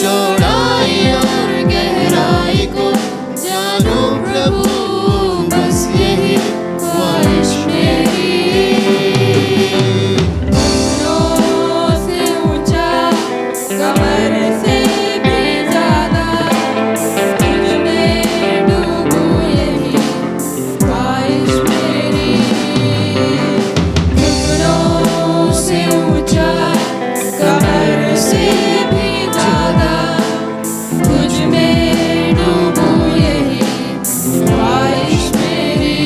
चौड़ाई और गहराई को जानो प्रभु, बस यही ख्वाहिश मेरी। घुटनों से ऊंचा, कमर से भी ज्यादा, तुझ में डूबूं यही ख्वाहिश मेरी। घुटनों से ऊंचा, कमर से भी ज्यादा, तुझ में डूबूं यही ख्वाहिश मेरी।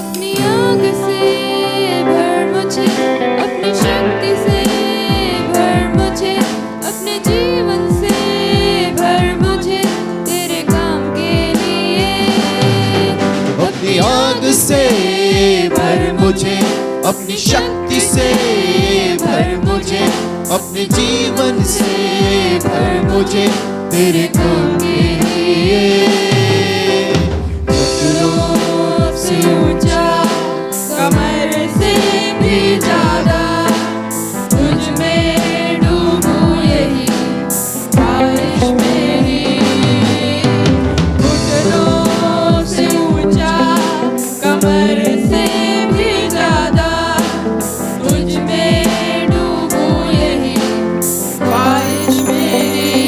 अपनी आग से भर मुझे, अपनी शक्ति से भर मुझे, अपने जीवन से भर मुझे तेरे काम के लिए। अपनी आग से भर मुझे, अपनी शक्ति से भर मुझे, अपने जीवन से भर मुझे तेरे काम के लिए। घुटनों से ऊंचा, कमर से भी ज्यादा, तुझ में डूबूं यही ख्वाहिश मेरी। घुटनों से ऊंचा, कमर से भी ज्यादा, तुझ में डूबूं यही ख्वाहिश मेरी।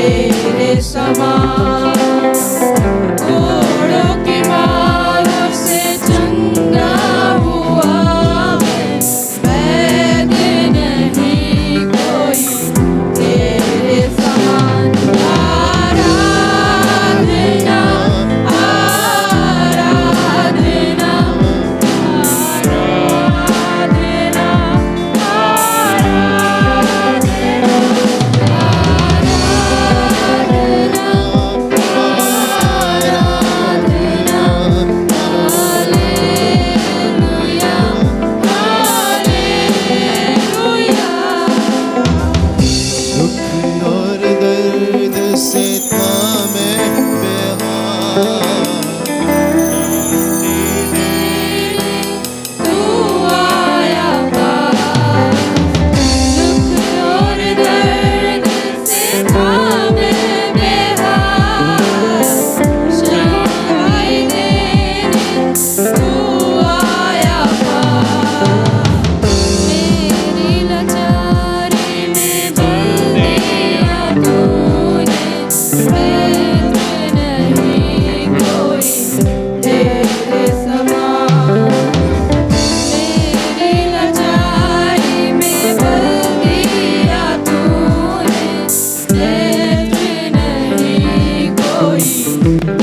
तेरे समान। घोड़ों की मारों से चंगा हुआ मैं, वैद्य नहीं कोई तेरे समान। आराधना आराधना आराधना दुख और दर्द से था मैं बेहाल, तू आया पास। दुख और दर्द से था मैं बेहाल, शफाई देने तू आया पास। मेरी लाचारी में बल दिया तूने, वैद्य नहीं कोई तेरे समान। मेरी लाचारी में बल दिया तूने, वैद्य नहीं कोई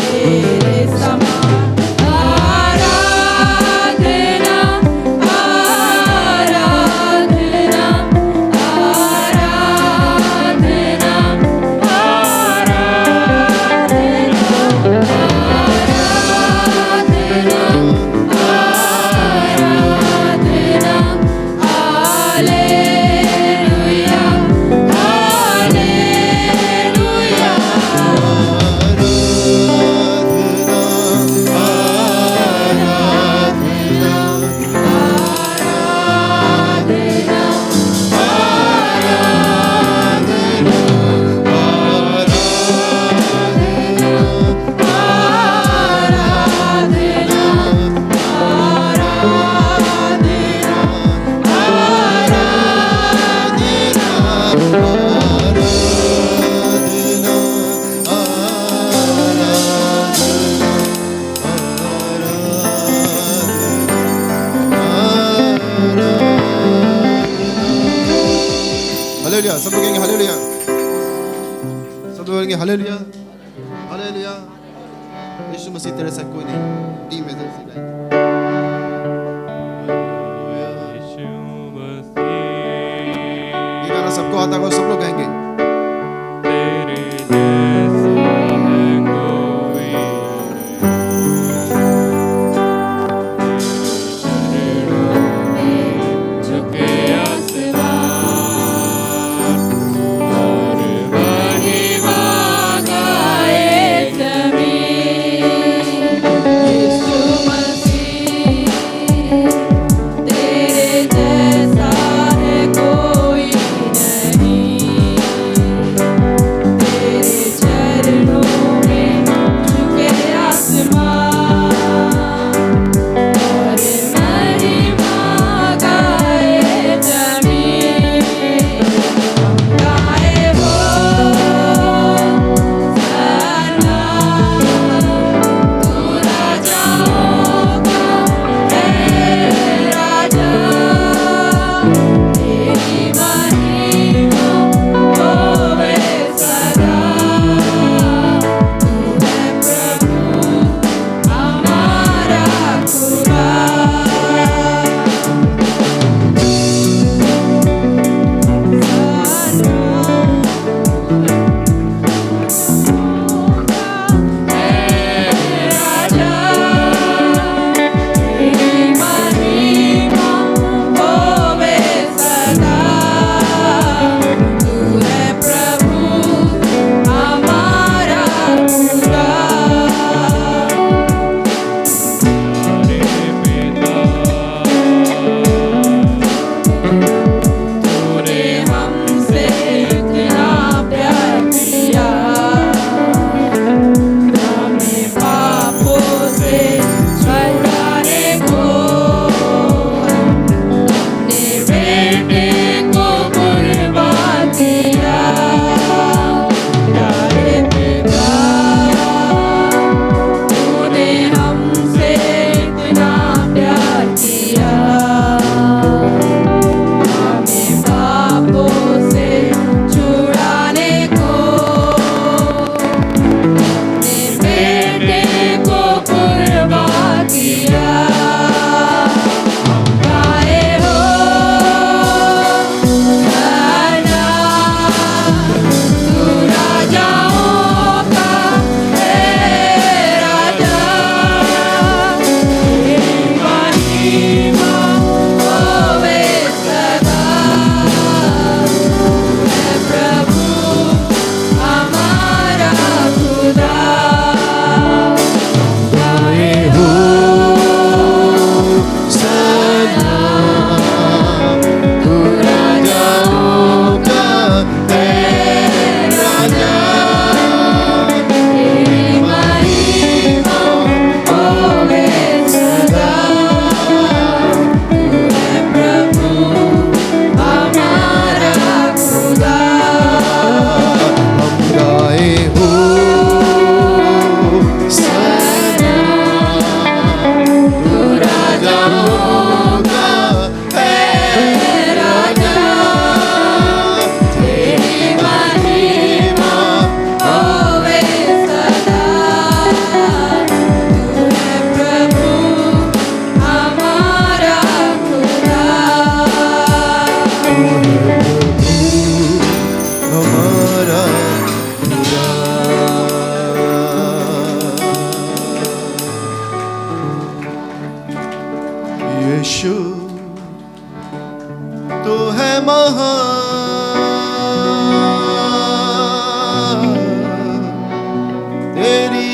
तेरे समान। आराधना आराधना आराधना आराधना हालेलुया हालेलुया। हालेलुया, सब लोग कहेंगे हालेलुया, सब लोग कहेंगे हालेलुया हालेलुया। यीशु मसीह तेरे से कोई नहीं, डी मेजर से गाएंगे। ये गाना सबको आता होगा, सब लोग गाएंगे। तेरे जैसा है कोई नहीं।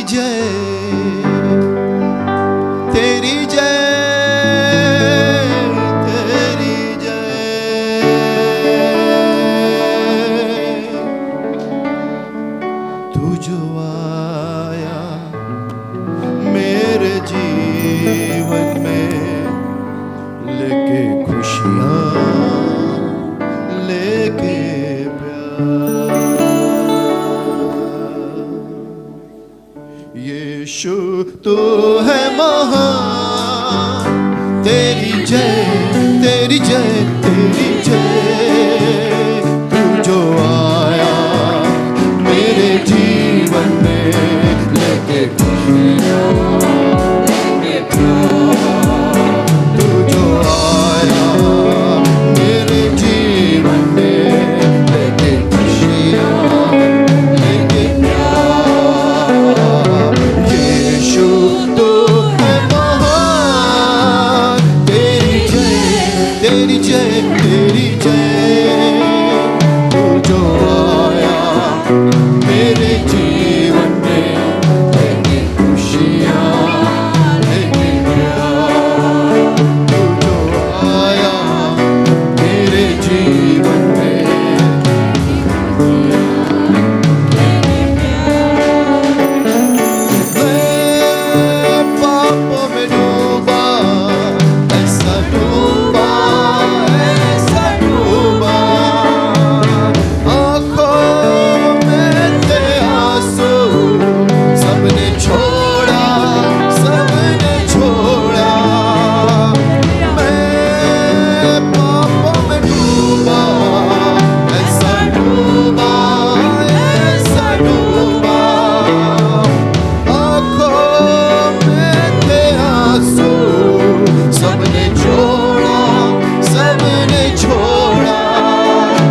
जय, तेरी जय, तेरी जय। तू जो आया मेरे जीवन में, लेके खुशियाँ, लेके प्यार। यीशु तू है महान, तेरी जय, तेरी जय, तेरी जय। तू जो आया मेरे जीवन में, लेके खुशियाँ, लेके प्यार। तू जो आया मेरे जीवन में, लेके खुशियाँ, लेके प्यार। यीशु तू है महान, तेरी जय, तेरी जय, तेरी जय। तू जो आया मेरे जीवन में, लेके खुशियाँ, लेके प्यार। तू जो आया मेरे जीवन में, मैं पापों में डूबा, ऐसा डूबा, ऐसा डूबा। आँखों में थे आंसू, सबने छोड़ा, सबने छोड़ा। मैं पापों में डूबा, ऐसा डूबा, ऐसा डूबा। आँखों में थे आंसू, सबने छोड़ा, सबने छोड़ा।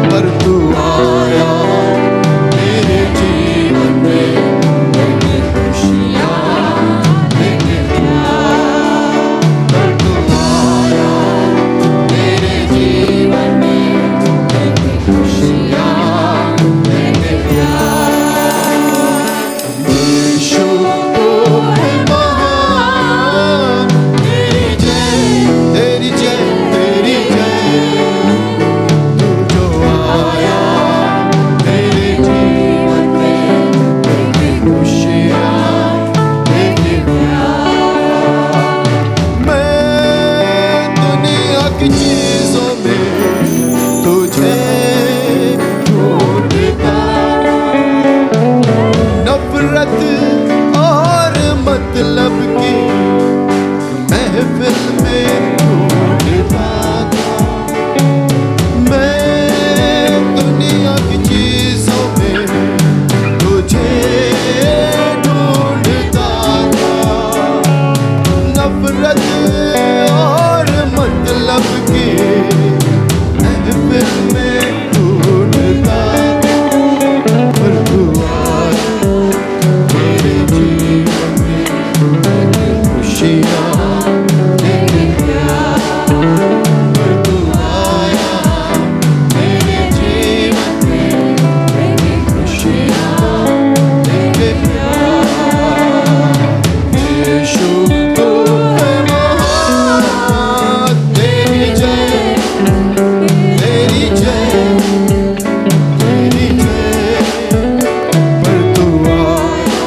पर तू आया मेरे जीवन में, लेके खुशियाँ, लेके प्यार। पर तू आया मेरे जीवन में, लेके खुशियाँ, लेके प्यार। यीशु तू है महान, तेरी जय, तेरी जय, तेरी जय। तू जो आया मेरे जीवन में, लेके खुशियाँ, लेके प्यार। मैं दुनिया की चीजों में तुझे ढूंढता, नफरत और मतलब की महफिल में ढूंढता था। मैं दुनिया की चीजों में तुझे ढूंढता था, नफरत और मतलब की महफिल में ढूंढता था। पर तू आया मेरे जीवन में, लेके खुशियाँ, लेके प्यार। पर तू आया मेरे जीवन में, लेके खुशियाँ, लेके प्यार। यीशु तू है महान, तेरी जय, तेरी जय, तेरी जय। पर तू आया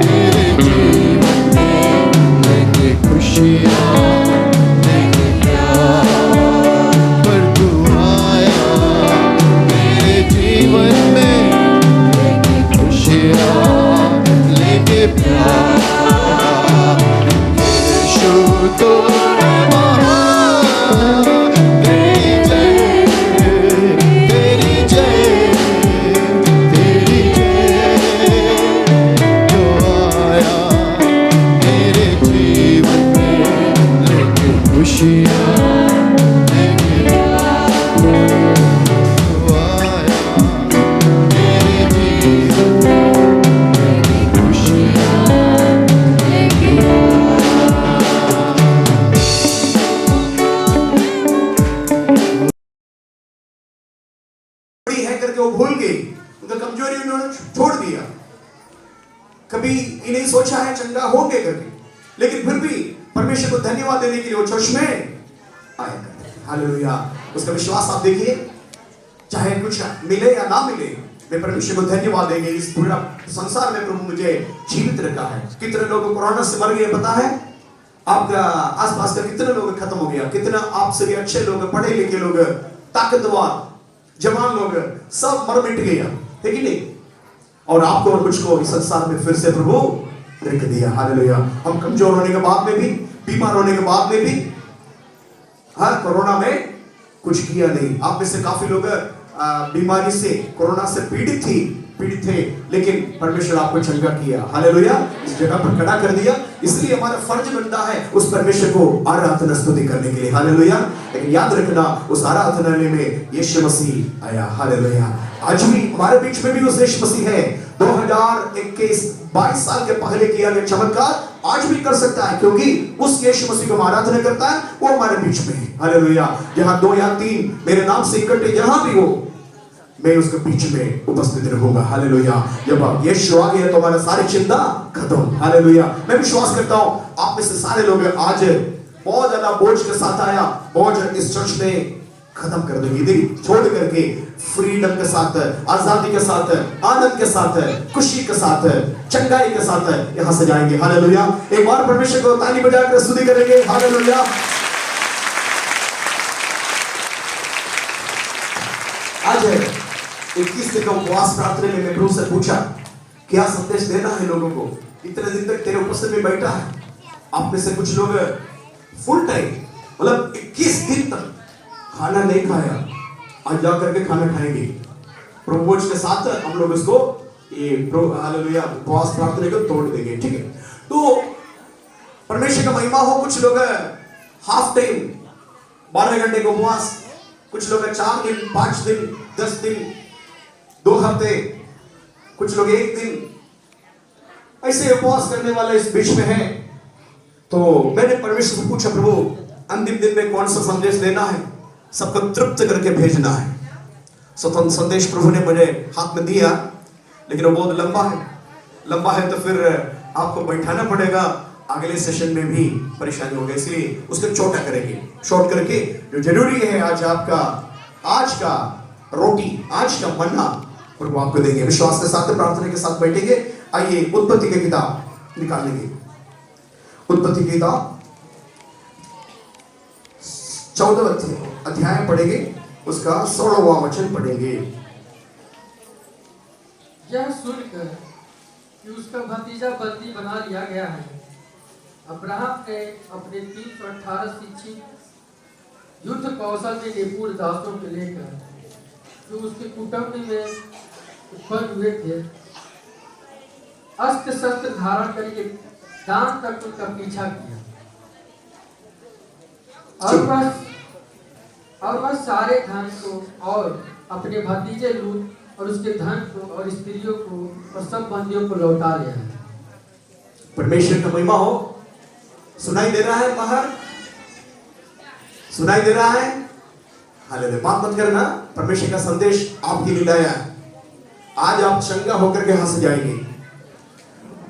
मेरे जीवन में, लेके खुशियाँ, लेके प्यार। पर तू आया मेरे जीवन में, लेके खुशियाँ, लेके प्यार। यीशु तू है महान, तेरी जय, तेरी जय, तेरी जय। जो आया मेरे जीवन में, लेके खुशियाँ, लेके प्यार। जो आया मेरे जीवन में, लेके खुशियाँ, लेके बड़ी है करके वो भूल गई, उनका कमजोरी उन्होंने छोड़ दिया। कभी ये नहीं सोचा है चंगा होंगे करके, लेकिन फिर भी परमेश्वर को धन्यवाद देने के लिए वो चर्च में आया करते हैं। हालेलुया। उसका विश्वास आप देखिए, चाहे कुछ मिले या ना मिले, मैं परमेश्वर को धन्यवाद देंगे। इस पूरा संसार में प्रभु मुझे जीवित रखा है। कितने लोग कोरोना से मर गए पता है? आपका आसपास का कितने लोग खत्म हो गया, कितना आपसे भी अच्छे लोग, पढ़े लिखे लोग, ताकतवर जवान लोग सब मर मिट गया है कि नहीं? और आपको और मुझको इस संसार में फिर से प्रभु रख दिया। हालेलुया। हम कमजोर होने के बाद में भी, बीमार होने के बाद में भी, हर कोरोना में कुछ किया नहीं। आप में से काफी लोग बीमारी से, कोरोना से पीड़ित थे, लेकिन परमेश्वर आपको चंगा किया। हालेलुया। इस जगह पर खड़ा कर दिया, इसलिए हमारा फर्ज बनता है उस परमेश्वर को आराधना स्तुति करने के लिए। हालेलुया। लेकिन याद रखना, उस आराधना में यीशु मसीह आया। हालेलुया। आज भी हमारे बीच में भी उस यीशु मसीह है। 2021-22 साल के पहले किया गया चमत्कार आज भी कर सकता है, क्योंकि उस यीशु मसीह को आराधना करता है, वो हमारे बीच में है। हालेलुया। जहां 2 या 3 मेरे नाम से इकट्ठे जहां भी हो, मैं उसके बीच में उपस्थित रहूंगा। हालेलुया। जब यीशु आ गया तो हमारा सारी चिंता खत्म। हालेलुया। मैं विश्वास करता हूं आप में से सारे लोग आज बहुत ज्यादा बोझ के साथ आया, बोझ इस चर्च में खत्म कर देंगे, दिल छोड़ करके फ्रीडम के साथ, आजादी के साथ, आनंद के साथ, खुशी के साथ, चंगाई के साथ यहां से जाएंगे। हालेलुया। एक बार परमेश्वर को ताली बजाकर स्तुति करेंगे। हालेलुया। आज 21 दिन का उपवास प्रार्थना में मैं प्रभु से पूछा क्या संदेश देना है लोगों को। इतने दिन तक तेरे उपस्थित में बैठा है, आप में से कुछ लोग फुल टाइम, मतलब 21 दिन तक खाना नहीं खाया, आज जा करके खाना खाएंगे। प्रभु के साथ हम लोग इसको ये हालेलुया उपवास प्रार्थना को तोड़ देंगे। ठीक है, तो परमेश्वर का महिमा हो। कुछ लोग हाफ टाइम 12 घंटे का उपवास, कुछ लोग 4 दिन, 5 दिन, 10 दिन, 2 हफ्ते, कुछ लोग 1 दिन, ऐसे उपवास करने वाले इस बीच में है। तो मैंने परमेश्वर से पूछा, प्रभु अंतिम दिन में कौन सा संदेश देना है, सबको तृप्त करके भेजना है। स्वतंत्र संदेश प्रभु ने मुझे हाथ में दिया, लेकिन वो बहुत लंबा है तो फिर आपको बैठाना पड़ेगा, अगले सेशन में भी परेशानी होगी, इसलिए उसको छोटा करेंगे, शॉर्ट करके। जो जरूरी है आज का रोटी, आज का मन्ना प्रभु आपको देंगे। विश्वास के साथ प्रार्थना के साथ बैठेंगे। आइए उत्पत्ति की किताब निकालेंगे। उत्पत्ति की किताब 14 अध्याय पढ़ेंगे, उसका 16वां वचन पढ़ेंगे। यह सुनकर कि उसका भतीजा बंदी बना लिया गया है, अब्राहम ने अपने 318 शिक्षित युद्ध कौशल में निपुण दासों को लेकर, जो उसके कुटुंब में उत्पन्न हुए थे, अस्त्र शस्त्र धारण करके दान तक उनका पीछा किया। और वह सारे धन को और अपने भतीजे लूत और उसके धन को और स्त्रियों को और सब बंदियों को लौटा लिया है। परमेश्वर का महिमा हो। सुनाई दे रहा है बाहर? सुनाई दे रहा है? हालेलुया। बात मत करना, परमेश्वर का संदेश आपके लिए लाया है। आज आप चंगा होकर के यहां से जाएंगे।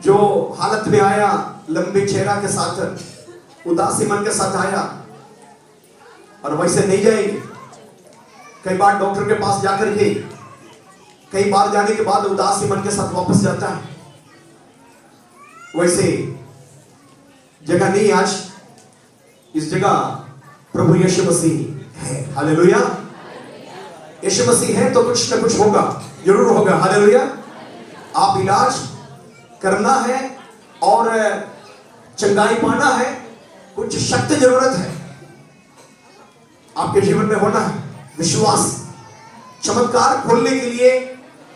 जो हालत में आया, लंबे चेहरा के साथ, उदासी मन के साथ आया, और वैसे नहीं जाएंगे। कई बार डॉक्टर के पास जाकर के, कई बार जाने के बाद उदासी मन के साथ वापस जाता है, वैसे जगह नहीं। आज इस जगह प्रभु यीशु मसीह है। हालेलुया। यीशु मसीह है तो कुछ ना कुछ होगा, जरूर होगा। हालेलुया। आप इलाज करना है और चंगाई पाना है, कुछ शक्ति जरूरत है आपके जीवन में होना है। विश्वास, चमत्कार खोलने के लिए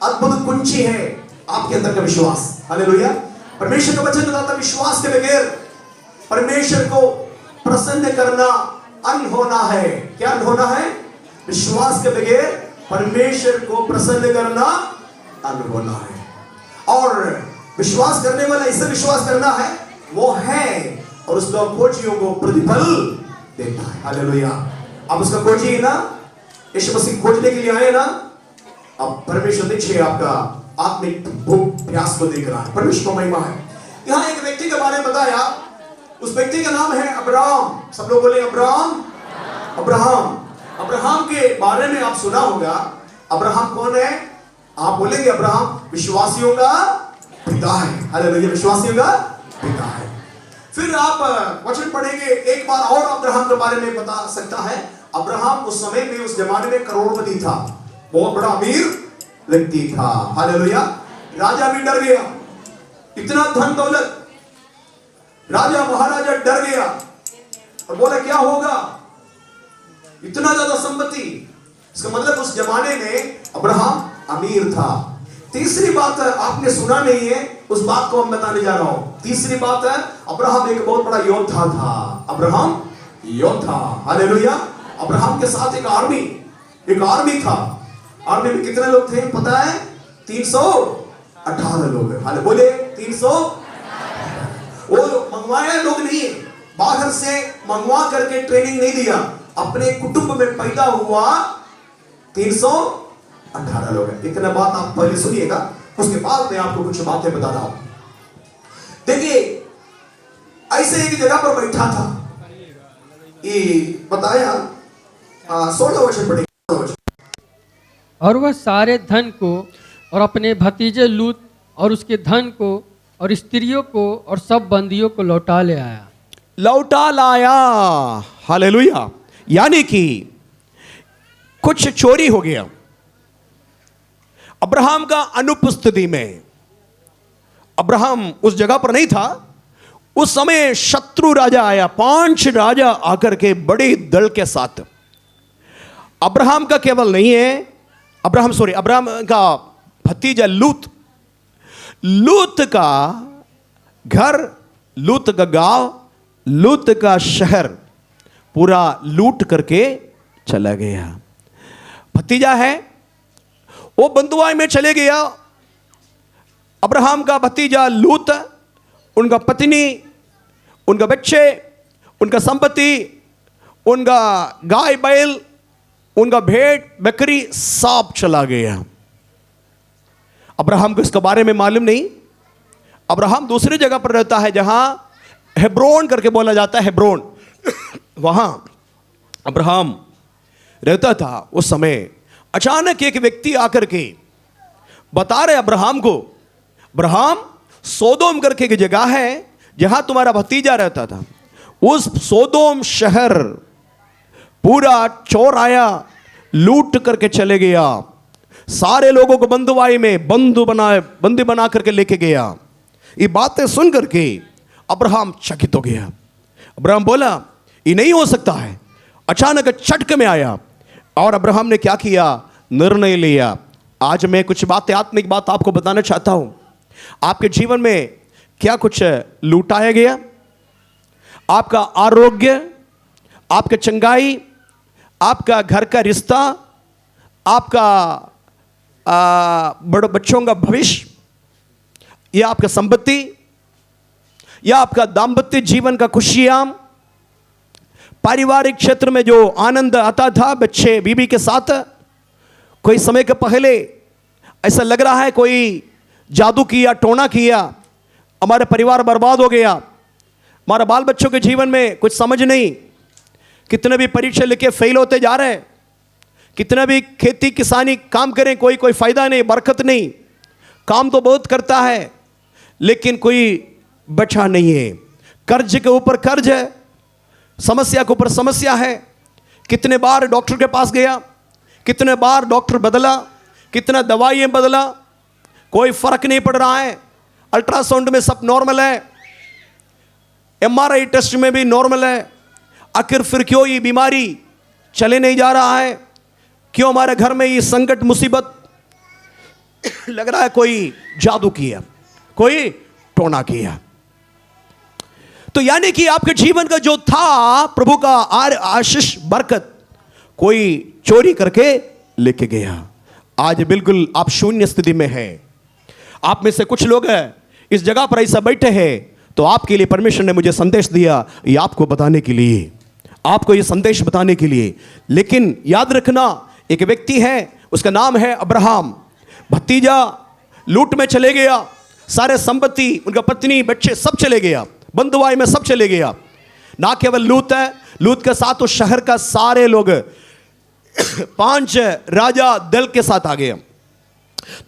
अद्भुत कुंजी है आपके अंदर का विश्वास। हालेलुया। परमेश्वर का वचन बताता है, विश्वास के बगैर परमेश्वर को प्रसन्न करना अनहोना है। क्या अनहोना है? विश्वास के बगैर परमेश्वर को प्रसन्न करना अनहोना है। और विश्वास करने वाला इससे विश्वास करना है, वो है और उसका खोजियों को प्रतिफल देता है। हालेलुया। आप उसका खोजिए ना, यीशु मसीह खोजने के लिए आए ना, अब परमेश्वर देखिए आपका आत्मिक भूख प्यास को देख रहा है। परमेश्वर को महिमा है। यहाँ एक व्यक्ति के बारे में बताया, उस व्यक्ति का नाम है अब्राहम। सब लोग बोले अब्राहम। अब्राहम अब्राहम के बारे में आप सुना होगा। अब्राहम कौन है? आप बोलेंगे अब्राहम विश्वासियों का पिता है। हालेलुया, विश्वासियों का पिता है। फिर आप वचन पढ़ेंगे, एक बार और अब्राहम के बारे में बता सकता है। अब्राहम उस समय में, उस जमाने में करोड़पति था, बहुत बड़ा अमीर व्यक्ति था। हालेलुया, राजा भी डर गया, इतना धन दौलत, राजा महाराजा डर गया और बोला क्या होगा, इतना ज्यादा संपत्ति। इसका मतलब उस जमाने में अब्राहम अमीर था। तीसरी बात आपने सुना नहीं है, उस बात को हम बताने जा रहा हूं। तीसरी बात है, अब्राहम एक बहुत बड़ा योद्धा था। अब्राहम योद्धा। हालेलुया। अब्राहम के साथ एक आर्मी था। आर्मी में कितने लोग थे पता है? 318 लोग। हाले बोले 300। वो मंगवाया लोग नहीं, बाहर से मंगवा करके ट्रेनिंग नहीं दिया, अपने कुटुंब में पैदा हुआ 318 लोग हैं। इतना बात आप पहले सुनिएगा, उसके बाद मैं आपको कुछ बातें बता रहा हूं। देखिए, ऐसे एक जगह पर बैठा था, ये बताया 16 वचन पढ़ेंगे। और वह सारे धन को और अपने भतीजे लूत और उसके धन को और स्त्रियों को और सब बंदियों को लौटा ले आया। लौटा लाया। हालेलुया। यानी कि कुछ चोरी हो गया अब्राहम का अनुपस्थिति में। अब्राहम उस जगह पर नहीं था। उस समय शत्रु राजा आया, 5 राजा आकर के बड़े दल के साथ। अब्राहम का केवल नहीं है, अब्राहम का भतीजा लूत का घर, लूत का गांव, लूत का शहर पूरा लूट करके चला गया। भतीजा है, वो बंधुआई में चले गया। अब्राहम का भतीजा लूत, उनका पत्नी, उनका बच्चे, उनका संपत्ति, उनका गाय बैल, उनका भेड़ बकरी सब चला गया। अब्राहम को इसके बारे में मालूम नहीं। अब्राहम दूसरी जगह पर रहता है जहां हेब्रोन करके बोला जाता है, हेब्रोन। वहां अब्राहम रहता था। उस समय अचानक एक व्यक्ति आकर के बता रहे अब्राहम को, अब्राहम सोदोम करके की जगह है जहां तुम्हारा भतीजा रहता था, उस सोदोम शहर पूरा चोर आया, लूट करके चले गया, सारे लोगों को बंधुआई में बंदी बना करके लेके गया। ये बातें सुन करके अब्राहम चकित हो गया। अब्राहम बोला ये नहीं हो सकता है। अचानक झटके में आया और अब्राहम ने क्या किया, निर्णय लिया। आज मैं कुछ बातें, आत्मिक बात आपको बताना चाहता हूं। आपके जीवन में क्या कुछ लूटाया गया? आपका आरोग्य, आपका चंगाई, आपका घर का रिश्ता, आपका बड़े बच्चों का भविष्य, या आपका संपत्ति, या आपका दाम्पत्य जीवन का खुशियां, पारिवारिक क्षेत्र में जो आनंद आता था बच्चे बीबी के साथ। कोई समय के पहले ऐसा लग रहा है कोई जादू किया, टोना किया, हमारे परिवार बर्बाद हो गया, हमारे बाल बच्चों के जीवन में कुछ समझ नहीं, कितने भी परीक्षा लिखे फेल होते जा रहे हैं, कितना भी खेती किसानी काम करें कोई फायदा नहीं, बरकत नहीं, काम तो बहुत करता है लेकिन कोई बचा नहीं है, कर्ज के ऊपर कर्ज है, समस्या के ऊपर समस्या है। कितने बार डॉक्टर के पास गया, कितने बार डॉक्टर बदला, कितना दवाइयाँ बदला, कोई फर्क नहीं पड़ रहा है। अल्ट्रासाउंड में सब नॉर्मल है, MRI टेस्ट में भी नॉर्मल है। आखिर फिर क्यों ये बीमारी चले नहीं जा रहा है? क्यों हमारे घर में ये संकट मुसीबत? लग रहा है कोई जादू किया, कोई टोना किया। तो यानी कि आपके जीवन का जो था प्रभु का आशीष बरकत कोई चोरी करके लेके गया। आज बिल्कुल आप शून्य स्थिति में हैं। आप में से कुछ लोग हैं इस जगह पर ऐसा बैठे हैं, तो आपके लिए परमेश्वर ने मुझे संदेश दिया, ये आपको बताने के लिए, आपको ये संदेश बताने के लिए। लेकिन याद रखना, एक व्यक्ति है, उसका नाम है अब्राहम, भतीजा लूट में चले गया, सारे संपत्ति, उनका पत्नी, बच्चे सब चले गया, बंधुआई में सब चले गया। ना केवल लूत है, लूत के साथ उस शहर का सारे लोग 5 राजा दल के साथ आ गए।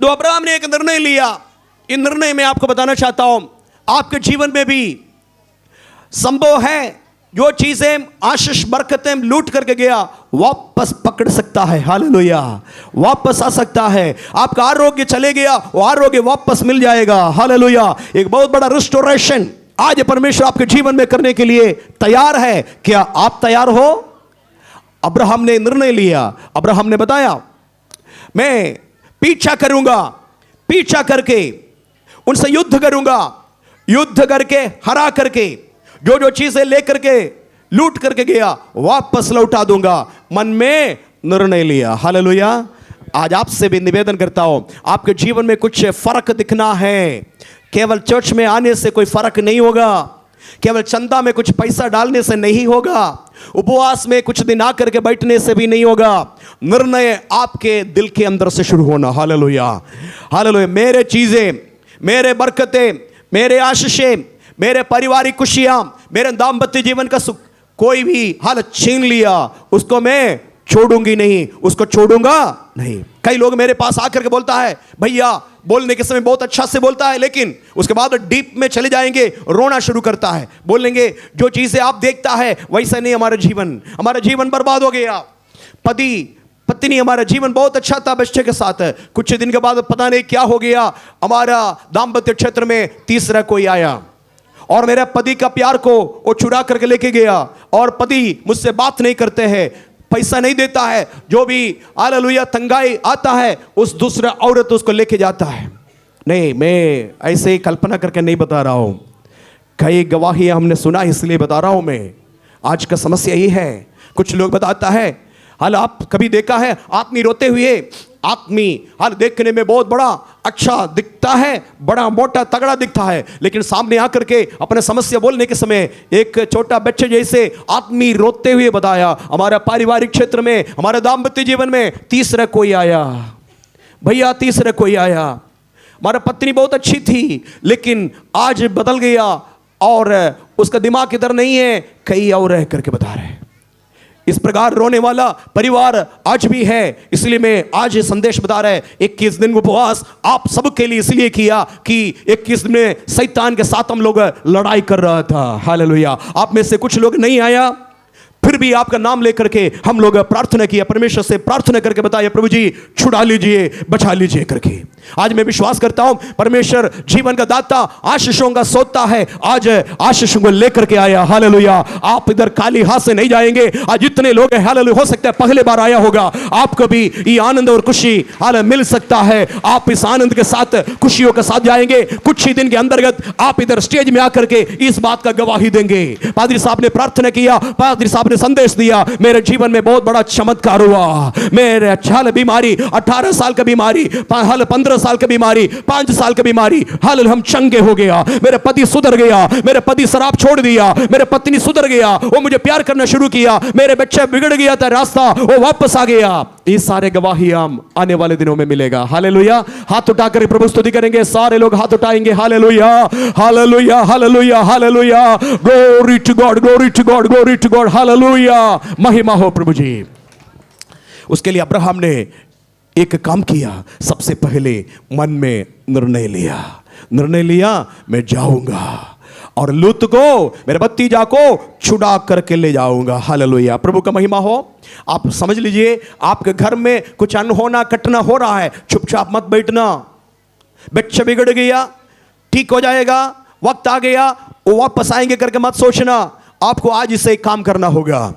तो अब्राहम ने एक निर्णय लिया। इन निर्णय में आपको बताना चाहता हूं, आपके जीवन में भी संभव है जो चीजें आशीष बरकतें लूट करके गया वापस पकड़ सकता है। हालेलुया, वापस आ सकता है। आपका आरोग्य चले गया, वो आरोग्य वापस मिल जाएगा। हालेलुया, एक बहुत बड़ा रिस्टोरेशन आज परमेश्वर आपके जीवन में करने के लिए तैयार है। क्या आप तैयार हो? अब्राहम ने निर्णय लिया। अब्राहम ने बताया, मैं पीछा करूंगा, पीछा करके उनसे युद्ध करूंगा, युद्ध करके हरा करके जो जो चीजें लेकर के लूट करके गया वापस लौटा दूंगा। मन में निर्णय लिया। हालेलुया, आज आपसे भी निवेदन करता हूं, आपके जीवन में कुछ फर्क दिखना है। केवल चर्च में आने से कोई फर्क नहीं होगा, केवल चंदा में कुछ पैसा डालने से नहीं होगा, उपवास में कुछ दिन आकर के बैठने से भी नहीं होगा। निर्णय आपके दिल के अंदर से शुरू होना। Hallelujah, hallelujah. मेरे चीजें, मेरे बरकतें, मेरे आशीषें, मेरे पारिवारिक खुशियां, मेरे दाम्पत्य जीवन का सुख कोई भी हालत छीन लिया, उसको मैं छोड़ूंगी नहीं, उसको छोड़ूंगा नहीं। कई लोग मेरे पास आकर के बोलता है, भैया बोलने के समय बहुत अच्छा से बोलता है, लेकिन उसके बाद डीप में चले जाएंगे, रोना शुरू करता है, बोलेंगे जो चीजें आप देखता है वैसा नहीं हमारा जीवन बर्बाद हो गया। पति पत्नी, हमारा जीवन बहुत अच्छा था बच्चे के साथ, कुछ दिन के बाद पता नहीं क्या हो गया, हमारा दाम्पत्य क्षेत्र में तीसरा कोई आया और मेरे पति का प्यार को वो चुरा करके लेके गया, और पति मुझसे बात नहीं करते हैं, पैसा नहीं देता है, जो भी हालेलुया तंगाई आता है उस दूसरा औरत उसको लेके जाता है। नहीं, मैं ऐसे ही कल्पना करके नहीं बता रहा हूं, कई गवाहियां हमने सुना इसलिए बता रहा हूं मैं। आज का समस्या यही है, कुछ लोग बताता है, हाल आप कभी देखा है आदमी रोते हुए, आदमी हाल देखने में बहुत बड़ा अच्छा दिखता है, बड़ा मोटा तगड़ा दिखता है, लेकिन सामने आकर के अपने समस्या बोलने के समय एक छोटा बच्चे जैसे आदमी रोते हुए बताया, हमारा पारिवारिक क्षेत्र में, हमारे दाम्पत्य जीवन में तीसरा कोई आया, भैया तीसरा कोई आया, हमारा पत्नी बहुत अच्छी थी लेकिन आज बदल गया और उसका दिमाग इधर नहीं है, कहीं और रह करके बता रहे हैं। इस प्रकार रोने वाला परिवार आज भी है, इसलिए मैं आज ये संदेश बता रहा है। 21 दिन उपवास आप सबके लिए इसलिए किया कि 21 दिन में शैतान के साथ हम लोग लड़ाई कर रहा था। हालेलुया, आप में से कुछ लोग नहीं आया, फिर भी आपका नाम लेकर के हम लोग प्रार्थना किया, परमेश्वर से प्रार्थना करके बताया, प्रभु जी छुड़ा लीजिए, बचा लीजिए करके। आज मैं विश्वास करता हूं परमेश्वर जीवन का दाता, आशीषों का सोता है, आज आशीषों को लेकर के आया। हालेलुया, आप इधर खाली हाथ से नहीं जाएंगे। आज जितने लोग हैं, हालेलुया, हो सकता है पहले बार आया होगा, आपको भी ये आनंद और खुशी हाल मिल सकता है। आप इस आनंद के साथ, खुशियों के साथ जाएंगे। कुछ ही दिन के अंतर्गत आप इधर स्टेज में आकर के इस बात का गवाही देंगे। पादरी साहब ने प्रार्थना किया, पादरी साहब ने संदेश दिया, मेरे जीवन में बहुत बड़ा चमत्कार हुआ। मेरे हाल बीमारी, 18 साल का बीमारी, हाल 15 साल का बीमारी, 5 साल का बीमारी, हाल हम चंगे हो गया। मेरे पति सुधर गया, मेरे पति शराब छोड़ दिया, मेरे पत्नी सुधर गया, वो मुझे प्यार करना शुरू किया, मेरे बच्चे बिगड़ गया था रास्ता, वो वापस आ गया। ये सारे गवाही हम आने वाले दिनों में मिलेगा। हालेलुया, हाथ उठाकर प्रभु स्तुति करेंगे, सारे लोग हाथ उठाएंगे। Hallelujah, hallelujah, hallelujah, hallelujah, glory to God, glory to God, glory to God, hallelujah, महिमा हो प्रभु जी। उसके लिए अब्राहम ने एक काम किया, सबसे पहले मन में निर्णय लिया, मैं जाऊंगा और लूत को, मेरे भतीजा को छुड़ा करके ले जाऊंगा। हालेलुया, प्रभु का महिमा हो। आप समझ लीजिए, आपके घर में कुछ अनहोना घटना हो रहा है, चुपचाप मत बैठना। बच्चा बिगड़ गया, ठीक हो जाएगा, वक्त आ गया, वो वापस आएंगे करके मत सोचना। आपको आज इसे एक काम करना होगा।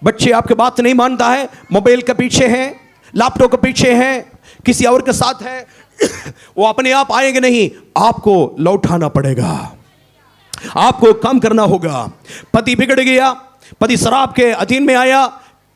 बच्चे आपके बात नहीं मानता है, मोबाइल के पीछे है, लैपटॉप के पीछे है, किसी और के साथ है, वो अपने आप आएंगे नहीं, आपको लौटाना पड़ेगा, आपको काम करना होगा। पति बिगड़ गया, पति शराब के अधीन में आया,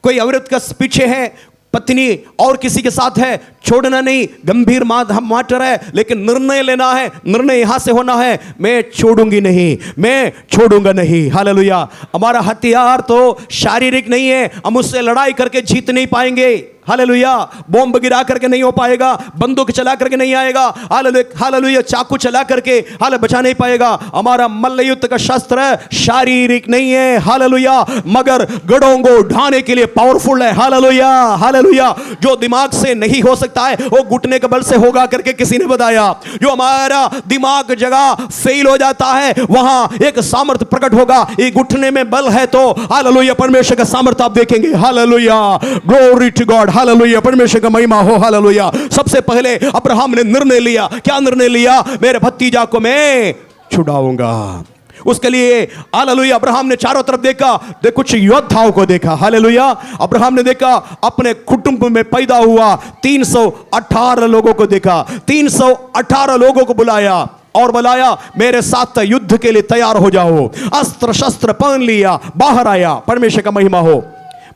कोई औरत का पीछे है, पत्नी और किसी के साथ है, छोड़ना नहीं, गंभीर मैटर है, लेकिन निर्णय लेना है, निर्णय यहां से होना है, मैं छोड़ूंगी नहीं, मैं छोड़ूंगा नहीं। हालेलुया। हमारा हथियार तो शारीरिक नहीं है, हम उससे लड़ाई करके जीत नहीं पाएंगे। हालेलुया। बॉम्ब गिरा करके नहीं हो पाएगा, बंदूक चला करके नहीं आएगा, हालेलुया, चाकू चला करके हाले बचा नहीं पाएगा। हमारा मल्ल युद्ध का शस्त्र शारीरिक नहीं है, हालेलुया, मगर गढ़ों को ढाने के लिए पावरफुल है। Hallelujah, hallelujah. जो दिमाग से नहीं हो सकता है वो घुटने के बल से होगा करके किसी ने बताया। जो हमारा दिमाग जगह फेल हो जाता है वहां एक सामर्थ्य प्रकट होगा। ये घुटने में बल है तो हालेलुया परमेश्वर का सामर्थ्य आप देखेंगे। Hallelujah, glory to God. Hallelujah, परमेश्वर का महिमा हो। हालेलुया। सबसे पहले अब्राहम ने निर्णय लिया। क्या निर्णय लिया? मेरे भतीजा को मैं छुड़ाऊंगा। उसके लिए हालेलुया अब्राहम ने चारों तरफ देखा, कुछ योद्धाओं को देखा। हालेलुया। अब्राहम ने देखा, अपने कुटुंब में पैदा हुआ 318 लोगों को देखा, 318 लोगों को बुलाया और बुलाया, मेरे साथ युद्ध के लिए तैयार हो जाओ। अस्त्र शस्त्र पहन लिया, बाहर आया। परमेश्वर का महिमा हो।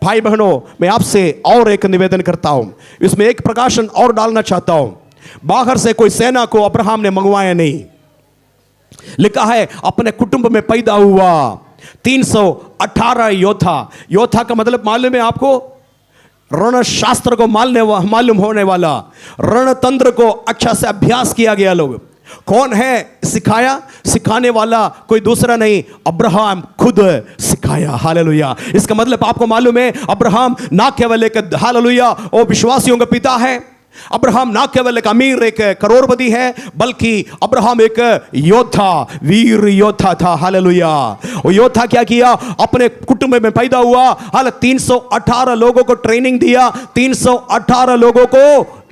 भाई बहनों, मैं आपसे और एक निवेदन करता हूं, इसमें एक प्रकाशन और डालना चाहता हूं। बाहर से कोई सेना को अब्राहम ने मंगवाया नहीं, लिखा है अपने कुटुंब में पैदा हुआ 318 योद्धा। योद्धा का मतलब मालूम है आपको? रणशास्त्र को मालूम होने वाला, रणतंत्र को अच्छा से अभ्यास किया गया लोग। कौन है सिखाया? सिखाने वाला कोई दूसरा नहीं, अब्राहम खुद सिखाया। हालेलुया। इसका मतलब आपको मालूम है, अब्राहम ना केवल एक हालेलुया वो विश्वासियों का पिता है, अब्राहम ना केवल एक अमीर एक करोड़पति है, बल्कि अब्राहम एक योद्धा, वीर योद्धा था। हालेलुया। वो योद्धा क्या किया? अपने कुटुंब में पैदा हुआ, 318 लोगों को ट्रेनिंग दिया, 318 लोगों को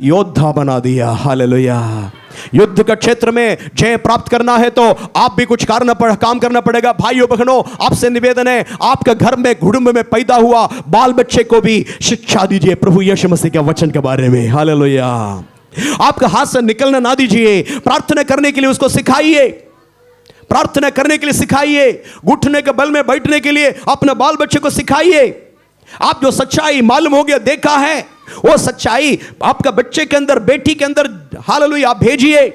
योद्धा बना दिया। हालेलुया। युद्ध का क्षेत्र में जय प्राप्त करना है तो आप भी कुछ काम करना पड़ेगा। भाइयों बहनों, आपसे निवेदन है, आपका घर में कुटुंब में पैदा हुआ बाल बच्चे को भी शिक्षा दीजिए प्रभु यीशु मसीह के वचन के बारे में। हालेलुया। आपका हाथ से निकलना ना दीजिए, प्रार्थना करने के लिए उसको सिखाइए, प्रार्थना करने के लिए सिखाइए, घुटने के बल में बैठने के लिए अपने बाल बच्चे को सिखाइए। आप जो सच्चाई मालूम हो गया, देखा है, वो सच्चाई आपका बच्चे के अंदर, बेटी के अंदर हालेलुया आप भेजिए।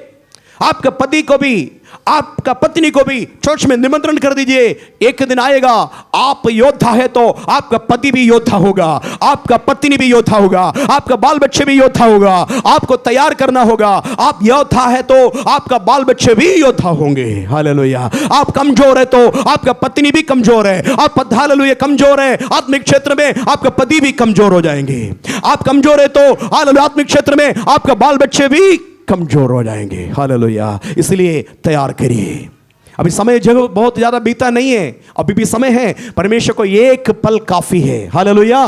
आपका पति को भी, आपका पत्नी को भी चर्च में निमंत्रण कर दीजिए। एक दिन आएगा, आप योद्धा है तो आपका पति भी योद्धा होगा, आपका पत्नी भी योद्धा होगा, आपका बाल बच्चे भी योद्धा होगा। आपको तैयार करना होगा। आप योद्धा है तो आपका बाल बच्चे भी योद्धा होंगे। हालेलुया। आप कमजोर है तो आपका पत्नी भी कमजोर है, आप हालेलुया कमजोर है आत्मिक क्षेत्र में, आपका पति भी कमजोर हो जाएंगे। आप कमजोर है तो हालेलुया आत्मिक क्षेत्र में आपका बाल बच्चे भी कमजोर हो जाएंगे। हालेलुया। इसलिए तैयार करिए। अभी समय जगह बहुत ज्यादा बीता नहीं है, अभी भी समय है। परमेश्वर को एक पल काफी है। हालेलुया।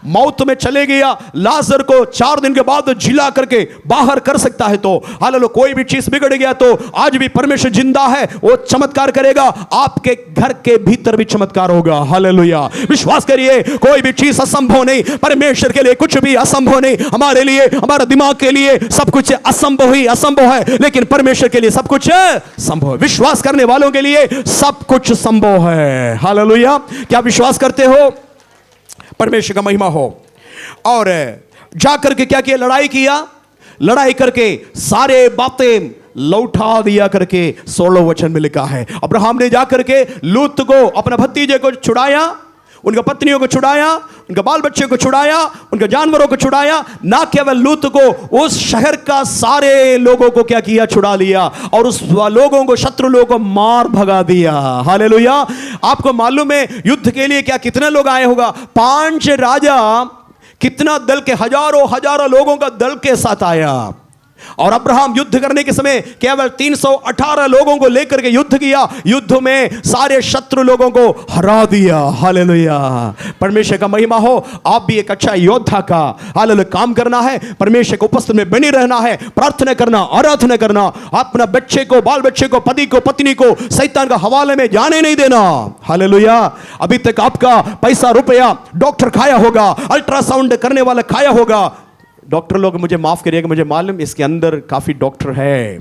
मौत में चले गया लाजर को 4 दिन के बाद जिला करके बाहर कर सकता है तो हालेलुया। कोई भी चीज बिगड़ गया तो आज भी परमेश्वर जिंदा है, वो चमत्कार करेगा। आपके घर के भीतर भी चमत्कार होगा। हालेलुया। विश्वास करिए, कोई भी चीज असंभव नहीं, परमेश्वर के लिए कुछ भी असंभव नहीं। हमारे लिए, हमारे दिमाग के लिए सब कुछ असंभव ही असंभव है, लेकिन परमेश्वर के लिए सब कुछ संभव है। विश्वास करने वालों के लिए सब कुछ संभव है। हालेलुया। क्या विश्वास करते हो? परमेश्वर का महिमा हो। और जाकर के क्या किया? लड़ाई किया। लड़ाई करके सारे बातें लौटा दिया करके 16 वचन में लिखा है। अब्राहम ने जाकर के लूत को, अपने भतीजे को छुड़ाया, उनका पत्नियों को छुड़ाया, उनका बाल बच्चे को छुड़ाया, उनके जानवरों को छुड़ाया। ना केवल लूत को, उस शहर का सारे लोगों को क्या किया? छुड़ा लिया, और उस लोगों को, शत्रु लोगों को मार भगा दिया। हालेलुया। आपको मालूम है युद्ध के लिए क्या कितने लोग आए होगा? 5 राजा कितना दल के, हजारों लोगों का दल के साथ आया। और अब्राहम युद्ध करने के समय केवल 318 लोगों को लेकर के युद्ध किया। युद्ध में सारे शत्रु लोगों को हरा दिया। हालेलुया। परमेश्वर का महिमा हो। आप भी एक अच्छा योद्धा का हालेलुया काम करना है। परमेश्वर के उपस्थिति में बनी रहना है, प्रार्थना करना, आराधना करना। अपना बच्चे को, बाल बच्चे को, पति को, पत्नी को शैतान का हवाले में जाने नहीं देना। हालेलुया। अभी तक आपका पैसा रुपया डॉक्टर खाया होगा, अल्ट्रासाउंड करने वाला खाया होगा। डॉक्टर लोग मुझे माफ करिएगा, मुझे मालूम इसके अंदर काफी डॉक्टर है,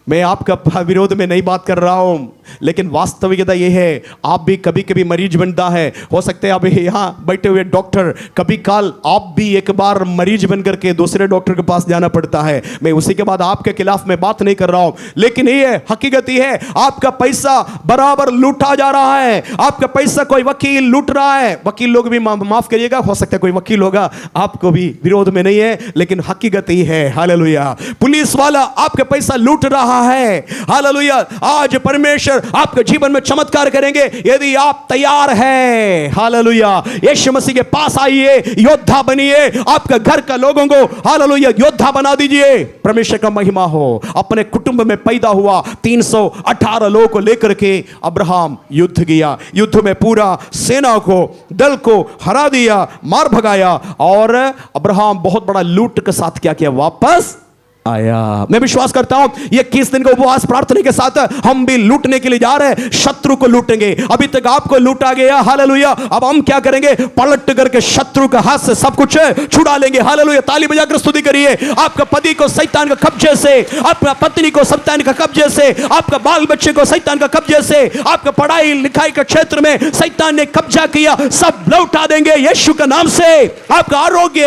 मैं आपका विरोध में नहीं बात कर रहा हूं। लेकिन वास्तविकता ये है, आप भी कभी कभी मरीज बनता है। हो सकता है आप यहाँ बैठे हुए डॉक्टर, कभी काल आप भी एक बार मरीज बन करके दूसरे डॉक्टर के पास जाना पड़ता है। मैं उसी के बाद आपके खिलाफ मैं बात नहीं कर रहा हूं, लेकिन ये हकीकत ही है, आपका पैसा बराबर लूटा जा रहा है। आपका पैसा कोई वकील लूट रहा है। वकील लोग भी माफ करिएगा, हो सकता है कोई वकील होगा आपको भी विरोध में नहीं है, लेकिन हकीकत ही है। हालेलुया। पुलिस वाला आपका पैसा लूट रहा है। हालेलुया। आज परमेश्वर आपके जीवन में चमत्कार करेंगे यदि आप तैयार हैं। हालेलुया। यीशु मसीह के पास आइए, योद्धा बनिए, आपके घर का लोगों को हालेलुया योद्धा बना दीजिए। परमेश्वर का महिमा हो। अपने कुटुंब में पैदा हुआ 318 लोगों को लेकर के अब्राहम युद्ध किया। युद्ध में पूरा सेना को, दल को हरा दिया, मार भगाया, और अब्राहम बहुत बड़ा लूट के साथ क्या किया, वापस आया। मैं विश्वास करता हूं ये 21 दिन का उपवास प्रार्थना के साथ हम भी लूटने के लिए जा रहे हैं, शत्रु को लूटेंगे। अभी तक आपको लूटा गया, हालेलुया। अब हम क्या करेंगे, पलट करके शत्रु के हाथ से सब कुछ छुड़ा लेंगे। हालेलुया। ताली बजाकर स्तुति करिए। आपका पति को शैतान का कब्जे से, आपका पत्नी को शैतान का कब्जे से, आपका बाल बच्चे को शैतान का कब्जे से, आपका पढ़ाई लिखाई के क्षेत्र में शैतान ने कब्जा किया, सब लौटा देंगे यीशु के नाम से। आपका आरोग्य,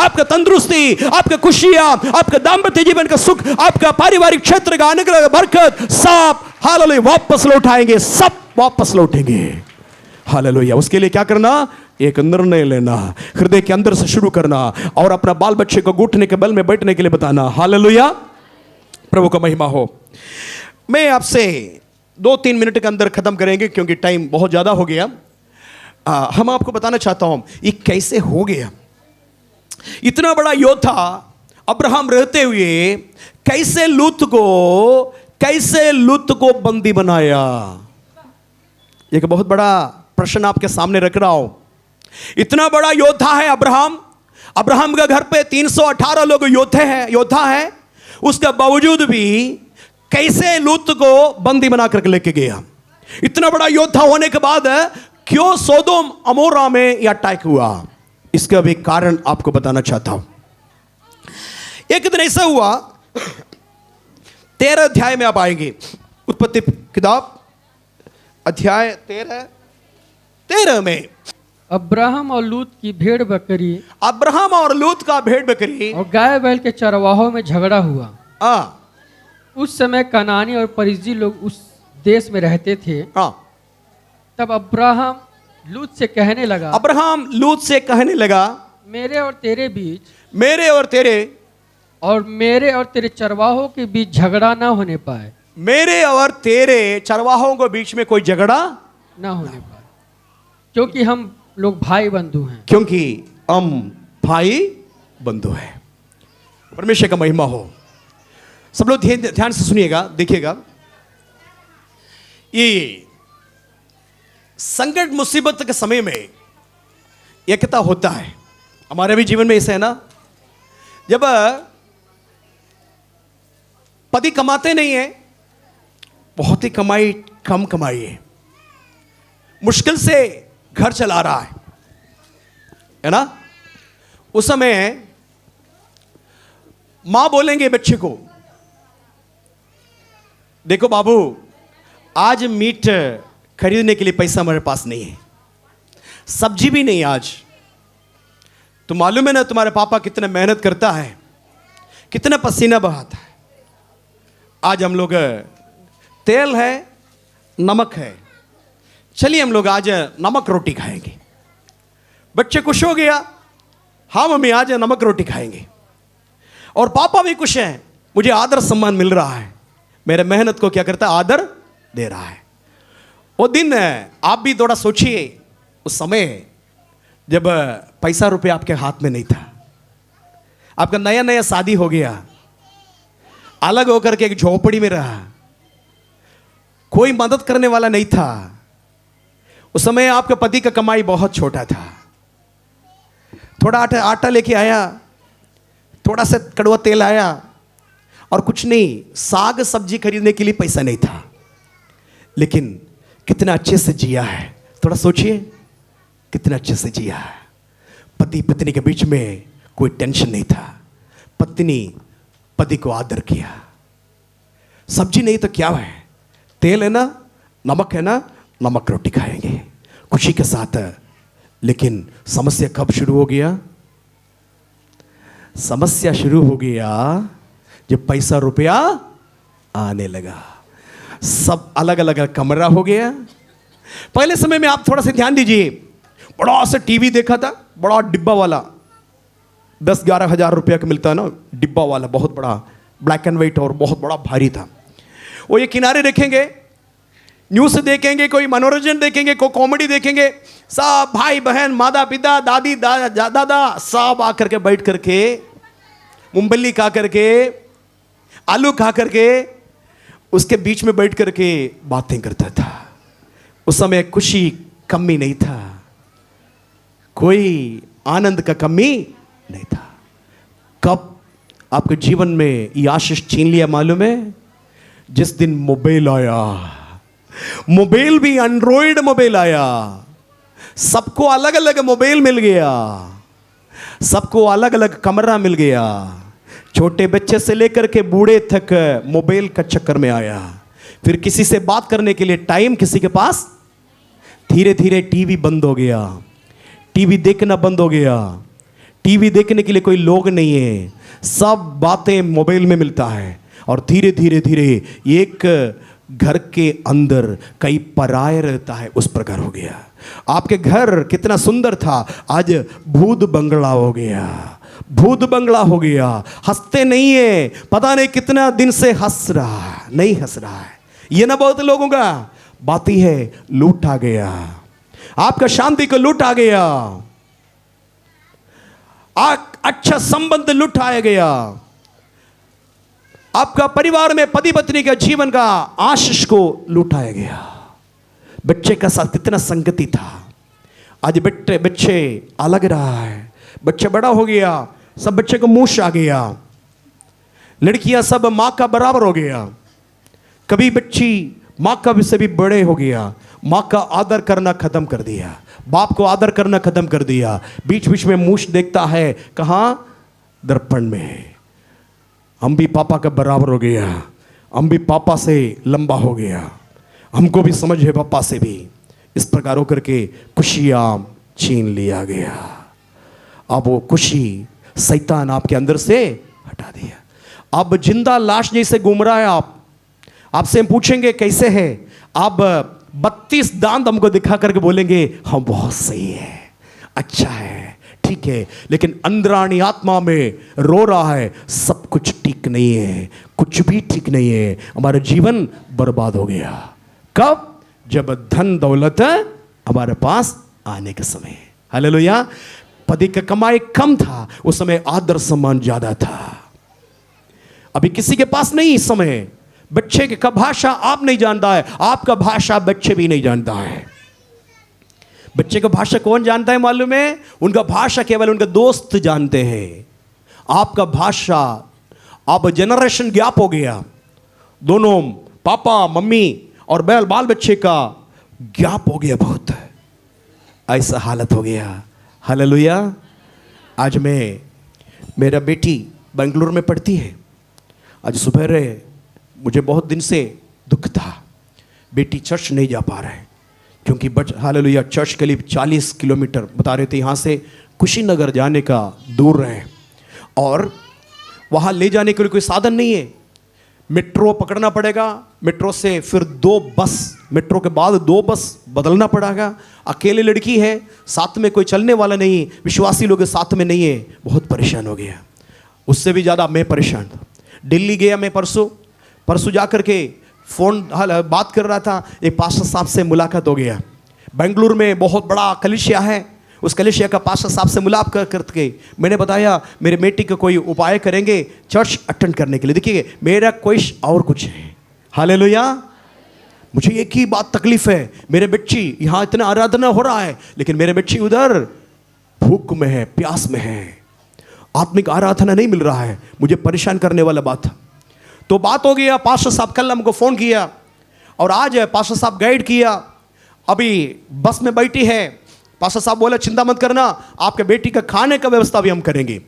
आपका तंदुरुस्ती, आपका खुशियां, आपका दाम्पत्य जीवन का सुख, आपका पारिवारिक क्षेत्र का अनुग्रह, बरकत, सब हालेलुया वापस लौटाएंगे, सब वापस लौटेंगे। हालेलुया। उसके लिए क्या करना, एक निर्णय लेना, हृदय के अंदर से शुरू करना, और अपना बाल बच्चे को घुटने के बल में बैठने के लिए बताना। हालेलुया। प्रभु का महिमा हो। मैं आपसे 2-3 मिनट के अंदर खत्म करेंगे क्योंकि टाइम बहुत ज्यादा हो गया। हम आपको बताना चाहता हूं ये कैसे हो गया। इतना बड़ा योद्धा अब्राहम रहते हुए कैसे लूत को बंदी बनाया। एक बहुत बड़ा प्रश्न आपके सामने रख रहा हूं। इतना बड़ा योद्धा है अब्राहम के घर पे 318 लोग योद्धा है, उसके बावजूद भी कैसे लूत को बंदी बना करके लेके गया। इतना बड़ा योद्धा होने के बाद क्यों सोदोम अमोरा में यह अटैक हुआ, इसका भी कारण आपको बताना चाहता हूं। एक दिन ऐसा हुआ, 13 अध्याय में आप आएंगे, उत्पत्ति किताब अध्याय 13 में अब्राहम और लूत की भेड़ बकरी, अब्राहम और लूत का भेड़ बकरी और गाय बैल के चरवाहों में झगड़ा हुआ। हाँ। उस समय कनानी और परिज्जी लोग उस देश में रहते थे। हाँ। तब अब्राहम लूत से कहने लगा, मेरे और तेरे बीच, मेरे और तेरे चरवाहों के बीच झगड़ा ना होने पाए, मेरे और तेरे चरवाहों के बीच में कोई झगड़ा ना होने पाए, क्योंकि हम लोग भाई बंधु हैं। क्योंकि हम भाई बंधु हैं। परमेश्वर का महिमा हो। सब लोग ध्यान से सुनिएगा, देखिएगा। ये संकट मुसीबत के समय में एकता होता है। हमारे भी जीवन में ऐसा है ना, जब पति कमाते नहीं है, बहुत ही कम कमाई है, मुश्किल से घर चला रहा है ना, उस समय मां बोलेंगे बच्चे को, देखो बाबू, आज मीट खरीदने के लिए पैसा हमारे पास नहीं है, सब्जी भी नहीं आज। तो मालूम है ना तुम्हारे पापा कितना मेहनत करता है, कितना पसीना बहाता है। आज हम लोग तेल है, नमक है, चलिए हम लोग आज नमक रोटी खाएंगे। बच्चे खुश हो गया, हाँ मम्मी आज नमक रोटी खाएंगे। और पापा भी खुश हैं, मुझे आदर सम्मान मिल रहा है, मेरे मेहनत को क्या करता है, आदर दे रहा है। वो दिन आप भी थोड़ा सोचिए, उस समय जब पैसा रुपये आपके हाथ में नहीं था, आपका नया नया शादी हो गया, अलग होकर के एक झोपड़ी में रहा, कोई मदद करने वाला नहीं था। उस समय आपके पति का कमाई बहुत छोटा था, थोड़ा आटा लेके आया, थोड़ा सा कड़वा तेल आया और कुछ नहीं, साग सब्जी खरीदने के लिए पैसा नहीं था। लेकिन कितना अच्छे से जिया है, थोड़ा सोचिए कितना अच्छे से जिया है। पति पत्नी के बीच में कोई टेंशन नहीं था, पत्नी पति को आदर किया। सब्जी नहीं तो क्या है, तेल है ना, नमक है ना, नमक रोटी खाएंगे खुशी के साथ। लेकिन समस्या कब शुरू हो गया? समस्या शुरू हो गया जब पैसा रुपया आने लगा। सब अलग अलग कमरा हो गया। पहले समय में आप थोड़ा सा ध्यान दीजिए, बड़ा सा टीवी देखा था, बड़ा डिब्बा वाला, 10-11 हजार रुपया का मिलता है ना, डिब्बा वाला, बहुत बड़ा, ब्लैक एंड व्हाइट और बहुत बड़ा भारी था। वो ये किनारे देखेंगे, न्यूज़ देखेंगे, कोई मनोरंजन देखेंगे, कोई कॉमेडी देखेंगे, सब भाई बहन, माता पिता, दादी दादा सब आकर के बैठ करके मूंगफली खा करके, आलू खा करके, उसके बीच में बैठ करके बातें करता था। उस समय खुशी कमी नहीं था, कोई आनंद का कमी नहीं था। कब आपके जीवन में ये आशीष छीन लिया मालूम है? जिस दिन मोबाइल आया, मोबाइल भी एंड्रॉइड मोबाइल आया, सबको अलग अलग मोबाइल मिल गया, सबको अलग अलग कमरा मिल गया। छोटे बच्चे से लेकर के बूढ़े तक मोबाइल का चक्कर में आया। फिर किसी से बात करने के लिए टाइम किसी के पास, धीरे धीरे टीवी बंद हो गया, टीवी देखना बंद हो गया, टीवी देखने के लिए कोई लोग नहीं है, सब बातें मोबाइल में मिलता है। और धीरे धीरे धीरे एक घर के अंदर कई पराये रहता है, उस प्रकार हो गया। आपके घर कितना सुंदर था, आज भूत बंगला हो गया, भूत बंगला हो गया। हंसते नहीं है, पता नहीं कितना दिन से हंस रहा है, नहीं हंस रहा है। ये ना बहुत लोगों का बात ही है, लूट आ गया, आपका शांति को लूट आ गया, अच्छा संबंध लुटाया गया, आपका परिवार में पति पत्नी का जीवन का आशीष को लुटाया गया। बच्चे का साथ कितना संगति था, आज बच्चे अलग रहा है, बच्चा बड़ा हो गया, सब बच्चे को मूछ आ गया, लड़कियां सब माँ का बराबर हो गया, कभी बच्ची माँ का से भी बड़े हो गया, माँ का आदर करना खत्म कर दिया, बाप को आदर करना खत्म कर दिया। बीच बीच में मूछ देखता है, कहाँ? दर्पण में। हम भी पापा का बराबर हो गया, हम भी पापा से लंबा हो गया, हमको भी समझ है पापा से भी। इस प्रकार होकर के खुशियाँ छीन लिया गया। अब वो खुशी शैतान आपके अंदर से हटा दिया। अब जिंदा लाश जैसे घूम रहा है आप। आपसे हम पूछेंगे कैसे है, आप 32 दांत हमको दिखा करके बोलेंगे हम बहुत सही है, अच्छा है, ठीक है, लेकिन अंदरानी आत्मा में रो रहा है, सब कुछ ठीक नहीं है, कुछ भी ठीक नहीं है, हमारा जीवन बर्बाद हो गया। कब? जब धन दौलत हमारे पास आने के समय। हालेलुया। पति का कमाई कम था, उस समय आदर सम्मान ज्यादा था। अभी किसी के पास नहीं इस समय। बच्चे का भाषा आप नहीं जानता है, आपका भाषा बच्चे भी नहीं जानता है। बच्चे का भाषा कौन जानता है मालूम है? उनका भाषा केवल उनका दोस्त जानते हैं। आपका भाषा, अब जनरेशन गैप हो गया, दोनों पापा मम्मी और बाल बच्चे का गैप हो गया, बहुत ऐसा हालत हो गया। हालेलुया। आज मेरा बेटी बेंगलुरु में पढ़ती है। आज सुबह मुझे बहुत दिन से दुख था, बेटी चर्च नहीं जा पा रहा है, क्योंकि हालेलुया चर्च करीब 40 किलोमीटर बता रहे थे यहाँ से कुशीनगर जाने का दूर है, और वहाँ ले जाने के लिए कोई साधन नहीं है। मेट्रो पकड़ना पड़ेगा, मेट्रो से फिर 2 बस, मेट्रो के बाद 2 बस बदलना पड़ेगा। अकेले लड़की है, साथ में कोई चलने वाला नहीं, विश्वासी लोग साथ में नहीं है, बहुत परेशान हो गया। उससे भी ज़्यादा मैं परेशान था। दिल्ली गया मैं परसों जा कर के फ़ोन बात कर रहा था, एक पास्टर साहब से मुलाकात हो गया। बेंगलुरु में बहुत बड़ा कलीसिया है, उस कलीसिया का पास्टर साहब से मुलाकात करके मैंने बताया मेरे बेटी का कोई उपाय करेंगे चर्च अटेंड करने के लिए। देखिए मेरा कोई और कुछ है। हालेलुया। मुझे एक ही बात तकलीफ है, मेरे बच्ची यहाँ इतना आराधना हो रहा है, लेकिन मेरे बच्ची उधर भूख में है, प्यास में है, आत्मिक आराधना नहीं मिल रहा है। मुझे परेशान करने वाला बात था। तो बात हो गया, पास्टर साहब कल हमको फ़ोन किया और आज पास्टर साहब गाइड किया। अभी बस में बैठी है, पास्टर साहब बोला चिंता मत करना, आपके बेटी का खाने का व्यवस्था भी हम करेंगे,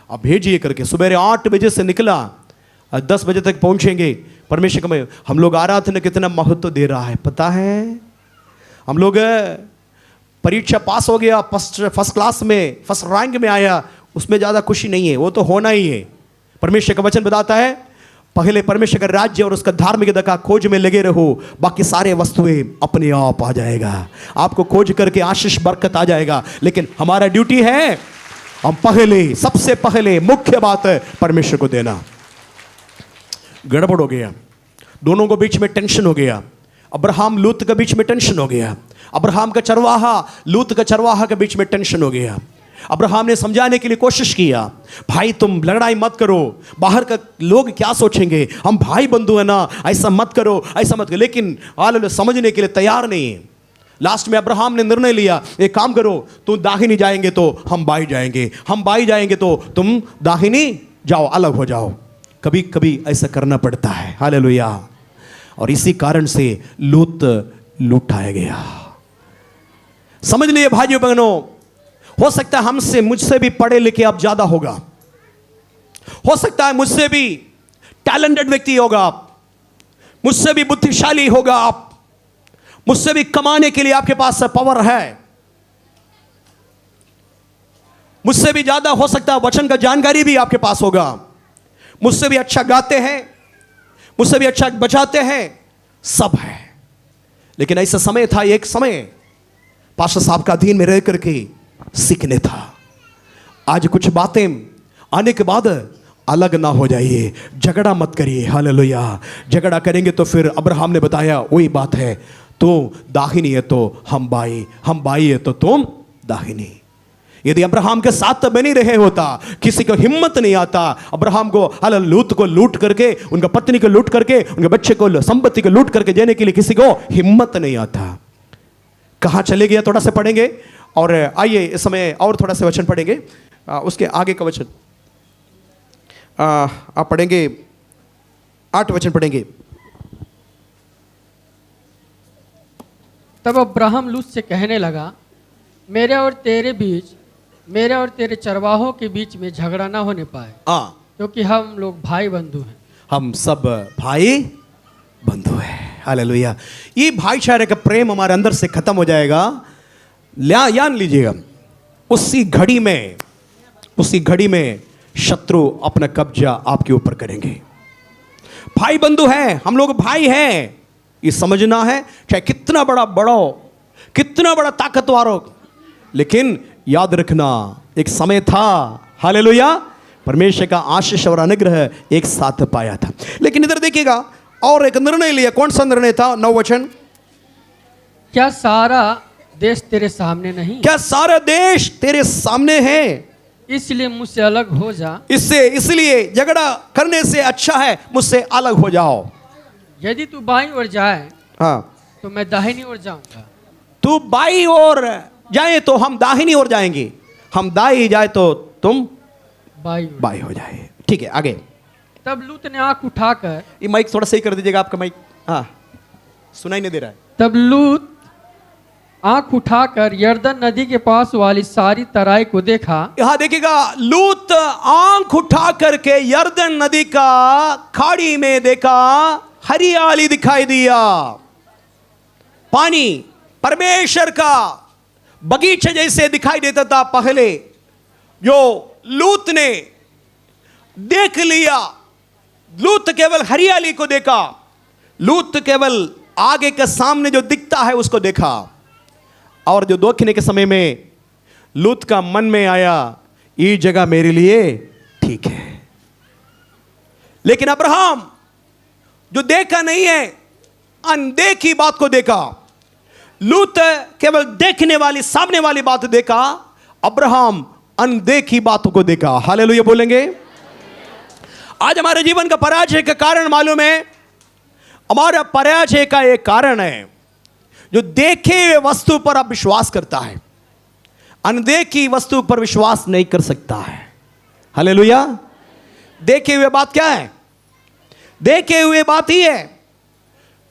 आप भेजिए करके। सुबह 8 बजे से निकला 10 बजे तक पहुंचेंगे परमेश्वर का मैं हम लोग आराधना कितना महत्व दे रहा है पता है। हम लोग परीक्षा पास हो गया, फर्स्ट क्लास में फर्स्ट रैंक में आया, उसमें ज़्यादा खुशी नहीं है, वो तो होना ही है। परमेश्वर का वचन बताता है पहले परमेश्वर का राज्य और उसका धार्मिकता का खोज में लगे रहो, बाकी सारे वस्तुएं अपने आप आ जाएगा। आपको खोज करके आशीष बरकत आ जाएगा। लेकिन हमारा ड्यूटी है हम पहले, सबसे पहले मुख्य बात है परमेश्वर को देना। गड़बड़ हो गया, दोनों को बीच में टेंशन हो गया। अब्राहम लूत के बीच में टेंशन हो गया, अब्राहम का चरवाहा लूत का चरवाहा के बीच में टेंशन हो गया। अब्राहम ने समझाने के लिए कोशिश किया, भाई तुम लड़ाई मत करो, बाहर का लोग क्या सोचेंगे, हम भाई बंधु है ना, ऐसा मत करो, ऐसा मत करो। लेकिन आले समझने के लिए तैयार नहीं है। लास्ट में अब्राहम ने निर्णय लिया, एक काम करो, तुम दाहिनी जाएंगे तो हम बाई जाएंगे, हम बाई जाएंगे तो तुम दाहिनी जाओ, अलग हो जाओ। कभी कभी ऐसा करना पड़ता है। हालेलुया। और इसी कारण से लूत लुटाया गया। समझ लिए भाइयों बहनों, हो सकता है हमसे मुझसे भी पढ़े लिखे आप ज्यादा होगा, हो सकता है मुझसे भी टैलेंटेड व्यक्ति होगा आप, मुझसे भी बुद्धिशाली होगा आप, मुझसे भी कमाने के लिए आपके पास पावर है, मुझसे भी ज्यादा हो सकता है वचन का जानकारी भी आपके पास होगा, मुझसे भी अच्छा गाते हैं, मुझसे भी अच्छा बजाते हैं, सब है। लेकिन ऐसा समय था, एक समय पास्टर साहब का अधीन में रह करके सीखने था। आज कुछ बातें आने के बाद अलग ना हो जाइए, झगड़ा मत करिए। हालेलुया। झगड़ा करेंगे तो फिर अब्राहम ने बताया वही बात है, तो दाहिनी है तो हम बाई, हम बाई है तो तुम दाहिनी। यदि अब्राहम के साथ तब नहीं रहे होता, किसी को हिम्मत नहीं आता अब्राहम को लूत को लूट करके, उनका पत्नी को लूट करके, उनके बच्चे को संपत्ति को लूट करके देने के लिए किसी को हिम्मत नहीं आता। कहां चले गया थोड़ा सा पढ़ेंगे। और आइए इस समय और थोड़ा सा वचन पढ़ेंगे, उसके आगे का वचन आप पढ़ेंगे, 8 वचन पढ़ेंगे। तब अब्राहम लूत से कहने लगा, मेरे और तेरे चरवाहों के बीच में झगड़ा ना होने पाए, क्योंकि हम लोग भाई बंधु हैं। हम सब भाई बंधु हैं। हालेलुया। ये भाईचारे का प्रेम हमारे अंदर से खत्म हो जाएगा। जान लीजिएगा, उसी घड़ी में शत्रु अपना कब्जा आपके ऊपर करेंगे। भाई बंधु हैं, हम लोग भाई हैं, ये समझना है, चाहे कितना बड़ा ताकतवर हो। लेकिन याद रखना, एक समय था, हालेलुया, परमेश्वर का आशीष और अनुग्रह एक साथ पाया था। लेकिन इधर देखिएगा, और एक निर्णय लिया। कौन सा निर्णय था? 9 वचन। क्या सारा देश तेरे सामने नहीं? क्या सारा देश तेरे सामने है? इसलिए मुझसे अलग हो जा। इसलिए झगड़ा करने से अच्छा है मुझसे अलग हो जाओ। यदि तू बाईं ओर जाए, हाँ, तो मैं दाहिनी ओर जाऊंगा। तू बाईं ओर जाए तो हम दाहिनी ओर जाएंगे, हम दाई जाए तो तुम बाई हो जाए। ठीक है, आगे। तब लूत ने आंख उठाकर, ये माइक थोड़ा सही कर दीजिएगा, आपका माइक हाँ सुनाई नहीं दे रहा है। तब लूत आंख उठाकर यरदन नदी के पास वाली सारी तराई को देखा। यहां देखिएगा, लूत आंख उठा करके यरदन नदी का खाड़ी में देखा, हरियाली दिखाई दिया, पानी परमेश्वर का बगीचे जैसे दिखाई देता था पहले, जो लूत ने देख लिया। लूत केवल हरियाली को देखा, लूत केवल आगे के सामने जो दिखता है उसको देखा। और जो देखने के समय में लूत का मन में आया, ये जगह मेरे लिए ठीक है। लेकिन अब्राहम जो देखा नहीं है, अनदेखी बात को देखा। लूत केवल देखने वाली, सामने वाली बात देखा, अब्राहम अनदेखी बातों को देखा। हालेलुया बोलेंगे। आज हमारे जीवन का पराजय का कारण मालूम है, हमारा पराजय का एक कारण है जो देखे हुए वस्तु पर अब विश्वास करता है, अनदेखी वस्तु पर विश्वास नहीं कर सकता है। हालेलुया। देखे हुए बात क्या है? देखे हुए बात ही है,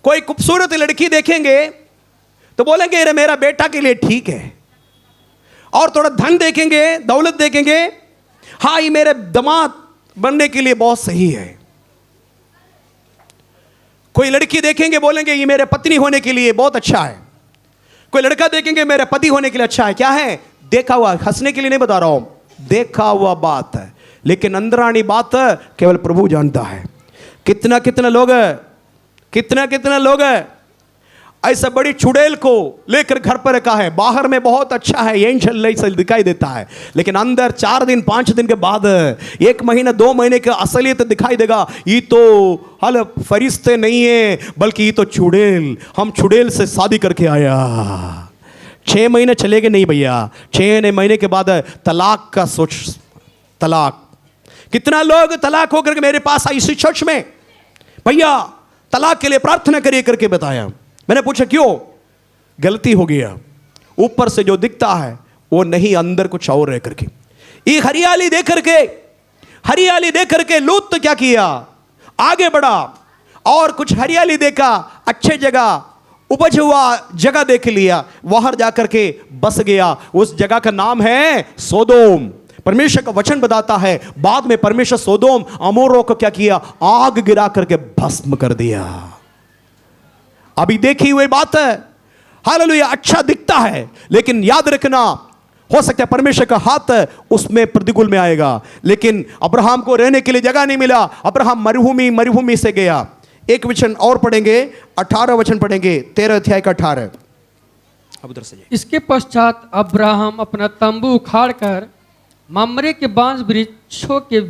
कोई खूबसूरत लड़की देखेंगे तो बोलेंगे अरे मेरा बेटा के लिए ठीक है, और थोड़ा धन देखेंगे, दौलत देखेंगे, हाँ ये मेरे दामाद बनने के लिए बहुत सही है। कोई लड़की देखेंगे बोलेंगे ये मेरे पत्नी होने के लिए बहुत अच्छा है, कोई लड़का देखेंगे मेरे पति होने के लिए अच्छा है। क्या है? देखा हुआ, हंसने के लिए नहीं बता रहा हूं, देखा हुआ बात है, लेकिन अंदरानी बात केवल प्रभु जानता है। कितना कितना लोग ऐसा बड़ी चुड़ैल को लेकर घर पर रखा है, बाहर में बहुत अच्छा है, एंजल ऐसा दिखाई देता है, लेकिन अंदर 4 दिन 5 दिन के बाद 1 महीना 2 महीने का असलियत दिखाई देगा। ये तो हल फरिश्ते नहीं है, बल्कि ये तो चुड़ैल, हम चुड़ैल से शादी करके आया। 6 महीने चलेंगे नहीं भैया, 6 महीने के बाद तलाक का सोच, तलाक। कितना लोग तलाक होकर के मेरे पास आई इसी चर्च में, भैया तलाक के लिए प्रार्थना करिए करके बताया। मैंने पूछा क्यों? गलती हो गया, ऊपर से जो दिखता है वो नहीं, अंदर कुछ और रह करके। ये हरियाली देख करके लूत क्या किया? आगे बढ़ा और कुछ हरियाली देखा, अच्छे जगह, उपज हुआ जगह देख लिया, वहां जाकर के बस गया। उस जगह का नाम है सोदोम। परमेश्वर का वचन बताता है बाद में परमेश्वर सोदोम अमोरों को क्या किया? आग गिरा करके भस्म कर दिया। अभी देखी हुई बात है, हालेलुया, अच्छा दिखता है, लेकिन याद रखना हो सकता है परमेश्वर का हाथ उसमें प्रतिकूल में आएगा। लेकिन अब्राहम को रहने के लिए जगह नहीं मिला, अब्राहम मरुभूमि से गया। एक वचन और पढ़ेंगे, 18 वचन पढ़ेंगे, 13 अध्याय का 18। अब उधर से इसके पश्चात अब्राहम अपना तंबू उखाड़कर ममरे के बांस वृक्षों के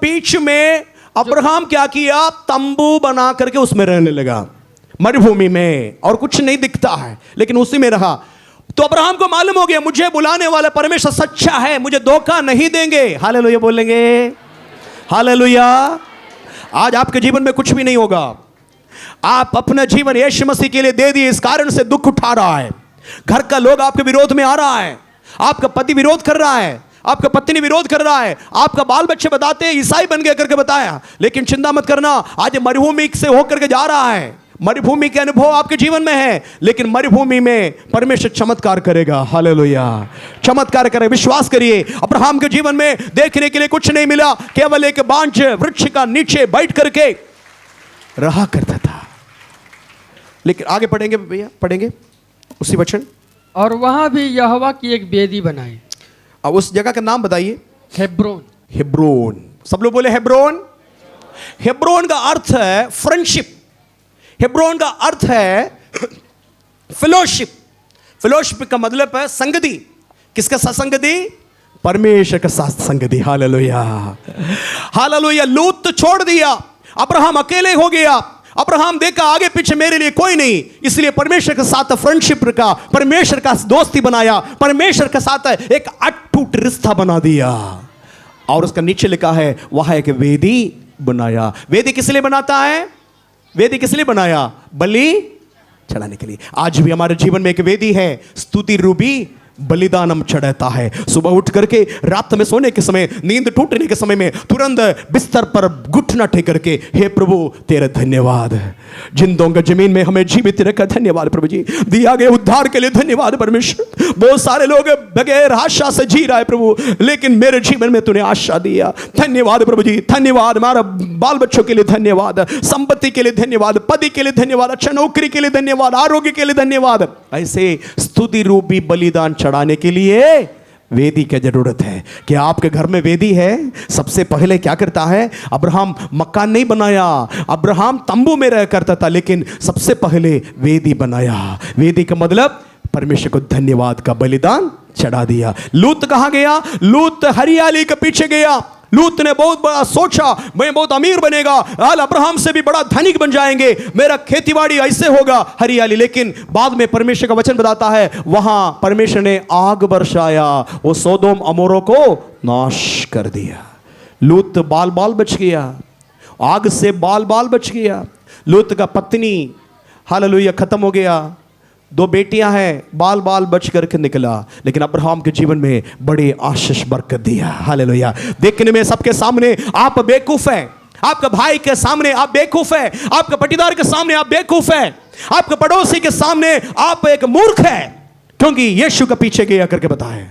बीच में अब्राहम क्या किया? तंबू बना करके उसमें रहने लगा, मरुभूमि में, और कुछ नहीं दिखता है लेकिन उसी में रहा। तो अब्राहम को मालूम हो गया मुझे बुलाने वाला परमेश्वर सच्चा है, मुझे धोखा नहीं देंगे। हालेलुया बोलेंगे, हालेलुया। आज आपके जीवन में कुछ भी नहीं होगा, आप अपना जीवन यीशु मसीह के लिए दे दिए, इस कारण से दुख उठा रहा है। घर का लोग आपके विरोध में आ रहा है, आपका पति विरोध कर रहा है, आपका पत्नी विरोध कर रहा है, आपका बाल बच्चे बताते हैं ईसाई बन गए करके बताया। लेकिन चिंता मत करना, आज मरुभूमि से होकर के जा रहा है, मरुभूमि के अनुभव आपके जीवन में है, लेकिन मरुभूमि में परमेश्वर चमत्कार करेगा। हालेलुया, चमत्कार करेगा, विश्वास करिए। अब्राहम के जीवन में देखने के लिए कुछ नहीं मिला, केवल एक बांझ वृक्ष का नीचे बैठ करके रहा करता था। लेकिन आगे पढ़ेंगे भैया, पढ़ेंगे उसी वचन। और वहां भी यहोवा की एक वेदी बनाई। अब उस जगह का नाम बताइए। हेब्रोन। हेब्रोन, सब लोग बोले हेब्रोन। हेब्रोन का अर्थ है फ्रेंडशिप, हेब्रोन का अर्थ है फेलोशिप। फेलोशिप का मतलब है संगति। किसका साथ संगति? परमेश्वर के साथ संगति। Hallelujah, hallelujah. लूत छोड़ दिया, अब्राहम अकेले हो गया। अब्राहम देखा आगे पीछे मेरे लिए कोई नहीं, इसलिए परमेश्वर के साथ फ्रेंडशिप का, परमेश्वर का दोस्ती बनाया, परमेश्वर के साथ एक अटूट रिश्ता बना दिया। और उसका नीचे लिखा है वहां एक वेदी बनाया। वेदी किस लिए बनाता है? वेदी किस लिए बनाया? बलि चढ़ाने के लिए। आज भी हमारे जीवन में एक वेदी है, स्तुति रूपी बलिदान हम चढ़ाता है। सुबह उठ करके, रात में सोने के समय, नींद टूटने के समय में तुरंत बिस्तर पर घुटना टेक करके, हे प्रभु तेरा धन्यवाद, जिंदों का जमीन में हमें जीवित रखा, धन्यवाद प्रभु जी, दिया गया उद्धार के लिए धन्यवाद परमेश्वर। बहुत सारे लोग बगैर आशा से जी रहा है प्रभु, लेकिन मेरे जीवन में तूने आशा दिया, धन्यवाद प्रभु जी, धन्यवाद। हमारा बाल बच्चों के लिए धन्यवाद, संपत्ति के लिए धन्यवाद, पति के लिए धन्यवाद, अच्छा नौकरी के लिए धन्यवाद, आरोग्य के लिए धन्यवाद। ऐसे स्तुति रूपी बलिदान चढ़ाने के लिए वेदी की जरूरत है। क्या आपके घर में वेदी है? सबसे पहले क्या करता है? अब्राहम मकान नहीं बनाया, अब्राहम तंबू में रह करता था, लेकिन सबसे पहले वेदी बनाया। वेदी का मतलब परमेश्वर को धन्यवाद का बलिदान चढ़ा दिया। लूत कहां गया? लूत हरियाली के पीछे गया। लूत ने बहुत बड़ा सोचा, मैं बहुत अमीर बनेगा, आल अब्राहम से भी बड़ा धनिक बन जाएंगे, मेरा खेतीबाड़ी ऐसे होगा, हरियाली। लेकिन बाद में परमेश्वर का वचन बताता है वहां परमेश्वर ने आग बरसाया, वो सोदोम अमोरों को नाश कर दिया। लूत बाल बाल बच गया, आग से बाल बाल बच गया। लूत का पत्नी हालेलुया खत्म हो गया, 2 बेटियां हैं, बाल बाल बच करके निकला। लेकिन अब्राहम के जीवन में बड़े आशीष बरकत दिया। हालेलुया। देखने में सबके सामने आप बेवकूफ हैं, आपका भाई के सामने आप बेवकूफ हैं, आपके पटीदार के सामने आप बेवकूफ हैं, आपके पड़ोसी के सामने आप एक मूर्ख हैं, क्योंकि यीशु के पीछे गया करके बताए।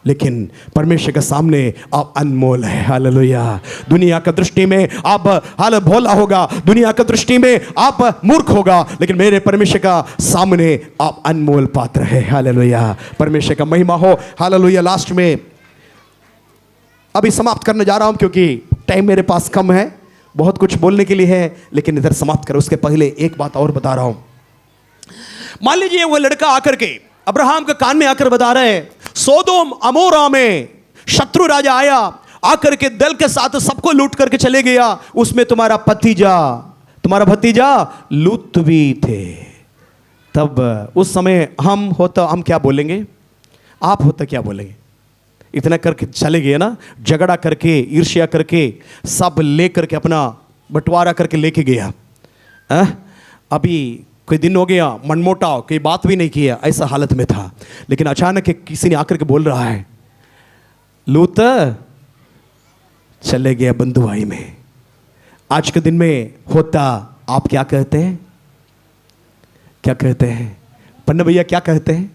लेकिन परमेश्वर के सामने आप अनमोल है। हालेलुया। दुनिया की दृष्टि में आप हाल भोला होगा, दुनिया की दृष्टि में आप मूर्ख होगा, लेकिन मेरे परमेश्वर का सामने आप अनमोल पात्र है। हालेलुया। परमेश्वर का महिमा हो। हालेलुया। लास्ट में अभी समाप्त करने जा रहा हूं क्योंकि टाइम मेरे पास कम है, बहुत कुछ बोलने के लिए है, लेकिन इधर समाप्त कर उसके पहले एक बात और बता रहा हूं। मान लीजिए वो लड़का आकर के अब्राहम के कान में आकर बता रहे हैं, सोदोम अमोरा में शत्रु राजा आया, आकर के दल के साथ सबको लूट करके चले गया, उसमें तुम्हारा भतीजा लूत भी थे। तब उस समय हम क्या बोलेंगे, आप होता क्या बोलेंगे? इतना करके चले गए ना, झगड़ा करके, ईर्ष्या करके, सब ले करके अपना बंटवारा करके लेके गया। अभी कोई दिन हो गया, मनमोटाव, कोई बात भी नहीं किया, ऐसा हालत में था, लेकिन अचानक किसी ने आकर के बोल रहा है, लूत चले गया बंधुआई में। आज के दिन में होता आप क्या कहते हैं? क्या कहते हैं पन्ना भैया, क्या कहते हैं?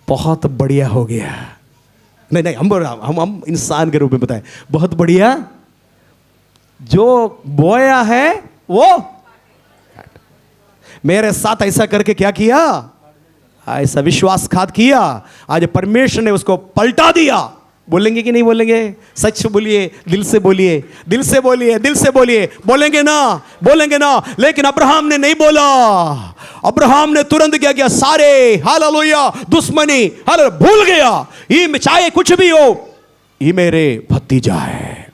बहुत बढ़िया हो गया। नहीं, हम इंसान के रूप में बताएं, बहुत बढ़िया, जो बोया है वो मेरे साथ ऐसा करके क्या किया, ऐसा विश्वासघात किया, आज परमेश्वर ने उसको पलटा दिया। बोलेंगे कि नहीं बोलेंगे? सच बोलिए, दिल से बोलिए, दिल से बोलिए, दिल से बोलिए, बोलेंगे ना। लेकिन अब्राहम ने नहीं बोला। अब्राहम ने तुरंत क्या किया, सारे हालेलुया दुश्मनी भूल गया, ये चाहे कुछ भी हो, ये मेरे भतीजा है।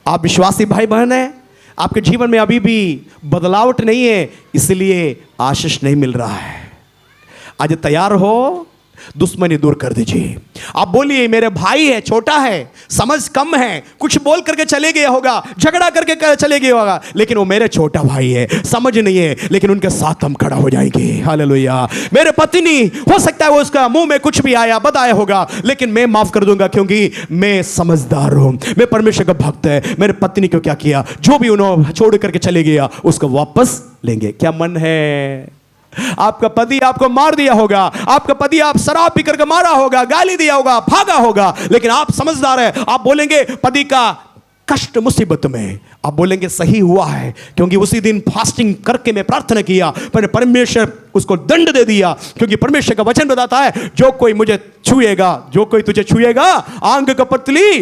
आप विश्वासी भाई बहन हैं, आपके जीवन में अभी भी बदलावट नहीं है, इसलिए आशीष नहीं मिल रहा है। आज तैयार हो, दुश्मनी दूर कर दीजिए। आप बोलिए, मेरे भाई है, छोटा है, समझ कम है, कुछ बोल करके चले गया होगा, झगड़ा करके चले गया होगा, लेकिन वो मेरे छोटा भाई है, समझ नहीं है, लेकिन उनके साथ हम खड़ा हो जाएंगे। हालेलुया। मेरे पत्नी, हो सकता है वो उसका मुंह में कुछ भी आया बताया होगा, लेकिन मैं माफ कर दूंगा, क्योंकि मैं समझदार हूं, मैं परमेश्वर का भक्त है। मेरे पत्नी को क्या किया, जो भी उन्होंने छोड़ करके चले गया, उसको वापस लेंगे। क्या मन है? आपका पति आपको मार दिया होगा, आपका पति आप शराब पी करके मारा होगा, गाली दिया होगा, भागा होगा, लेकिन आप समझदार हैं, आप बोलेंगे पति का कष्ट मुसीबत में, आप बोलेंगे सही हुआ है, क्योंकि उसी दिन फास्टिंग करके मैं प्रार्थना किया, पर परमेश्वर उसको दंड दे दिया, क्योंकि परमेश्वर का वचन बताता है, जो कोई मुझे छुएगा, जो कोई तुझे छुएगा, आंग का पुतली,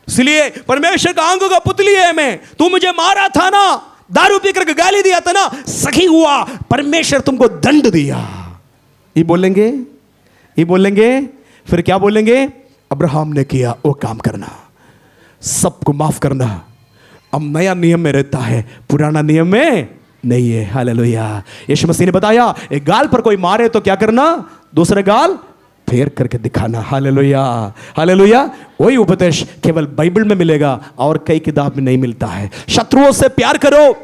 इसलिए परमेश्वर का आंग का पुतली है मैं, तू मुझे मारा था ना, दारू पी करके गाली दिया था ना, सही हुआ, परमेश्वर तुमको दंड दिया। ये बोलेंगे, फिर क्या बोलेंगे? अब्राहम ने किया वो काम करना, सबको माफ करना। अब नया नियम में रहता है, पुराना नियम में नहीं है। हालेलुया। यीशु मसीह ने बताया, एक गाल पर कोई मारे तो क्या करना, दूसरे गाल फेर करके दिखाना। Hallelujah, hallelujah. वही उपदेश केवल बाइबल में मिलेगा और कई किताब में नहीं मिलता है। शत्रुओं से प्यार करो,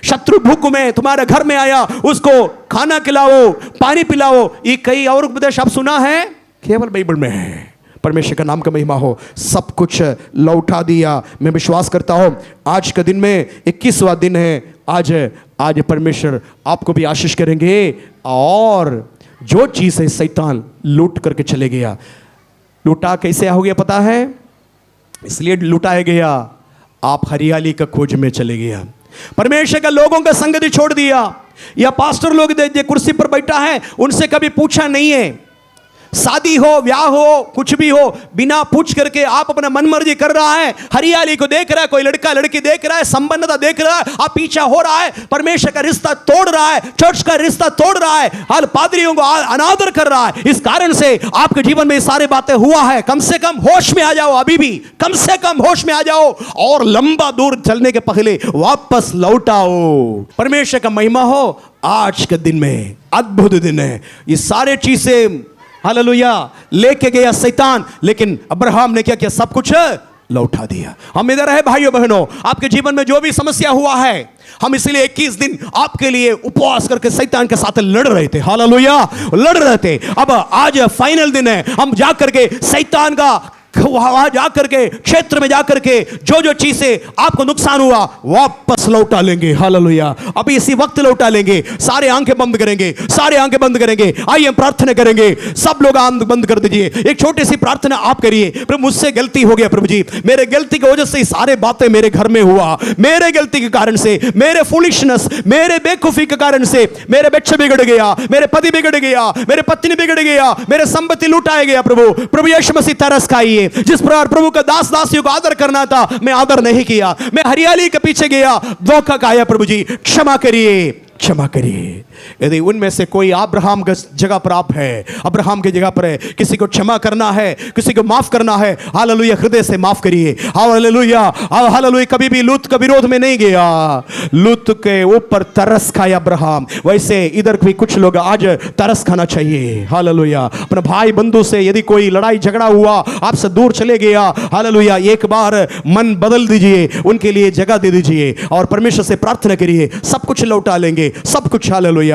शत्रु भूख में तुम्हारे घर में आया, उसको खाना खिलाओ, पानी पिलाओ, ये कई और उपदेश आप सुना है, केवल बाइबल में है। परमेश्वर का नाम का महिमा हो। सब कुछ लौटा दिया। मैं विश्वास करता हूं आज के दिन में 21वां दिन है, आज परमेश्वर आपको भी आशीष करेंगे, और जो चीज है शैतान लूट करके चले गया। लूटा कैसे हो गया पता है? इसलिए लुटाया गया, आप हरियाली का खोज में चले गया, परमेश्वर का लोगों का संगति छोड़ दिया, या पास्टर लोग जो कुर्सी पर बैठा है उनसे कभी पूछा नहीं है। शादी हो, ब्याह हो, कुछ भी हो, बिना पूछ करके आप अपना मन मर्जी कर रहा है, हरियाली को देख रहा है, कोई लड़का लड़की देख रहा है, संबंधता देख रहा है, आप पीछा हो रहा है, परमेश्वर का रिश्ता तोड़ रहा है, चर्च का रिश्ता तोड़ रहा है, हर पादरियों को अनादर कर रहा है। इस कारण से आपके जीवन में ये सारी बातें हुआ है। कम से कम होश में आ जाओ, अभी भी कम से कम होश में आ जाओ, और लंबा दूर चलने के पहले वापस लौट आओ। परमेश्वर का महिमा हो। आज के दिन में अद्भुत दिन है। ये सारे चीजें हालेलुया लेके गया शैतान, लेकिन अब्राहम ने क्या किया, सब कुछ लौटा दिया। हम इधर है भाइयों बहनों, आपके जीवन में जो भी समस्या हुआ है, हम इसलिए 21 दिन आपके लिए उपवास करके शैतान के साथ लड़ रहे थे। हालेलुया, लड़ रहे थे। अब आज फाइनल दिन है, हम जा करके शैतान का वहां जाकर के क्षेत्र में जाकर के जो जो चीजें आपको नुकसान हुआ वापस लौटा लेंगे। हालेलुया। अभी इसी वक्त लौटा लेंगे। सारे आंखें बंद करेंगे, सारे आंखें बंद करेंगे। आइए हम प्रार्थना करेंगे। सब लोग आंख बंद कर दीजिए। एक छोटी सी प्रार्थना आप करिए। प्रभु मुझसे गलती हो गया प्रभु जी, मेरे गलती की वजह से ये सारे बातें मेरे घर में हुआ, मेरे गलती के कारण से, मेरे फूलिशनेस, मेरे बेवकूफी के कारण से मेरे बच्चे बिगड़ गया, मेरे पति बिगड़ गया, मेरे पत्नी बिगड़ गया, मेरे संपत्ति लुटाया गया। प्रभु यीशु मसीह तरस खाइए। जिस प्रकार प्रभु का दास दासियों को आदर करना था, मैं आदर नहीं किया, मैं हरियाली के पीछे गया, धोखा खाया। प्रभु जी क्षमा करिए, क्षमा करिए। यदि उनमें से कोई अब्राहम की जगह पर आप है, अब्राहम की जगह पर है, किसी को क्षमा करना है, किसी को माफ करना है, हालेलुया, हृदय से माफ करिए। Hallelujah, hallelujah. कभी भी लूत के विरोध में नहीं गया, लूत के ऊपर तरस खाया अब्राहम। वैसे इधर भी कुछ लोग आज तरस खाना चाहिए। हालेलुया। अपने भाई बंधु से यदि कोई लड़ाई झगड़ा हुआ, आपसे दूर चले गया, हालेलुया, एक बार मन बदल दीजिए, उनके लिए जगह दे दीजिए और परमेश्वर से प्रार्थना करिए, सब कुछ लौटा लेंगे, सब कुछ। हालेलुया।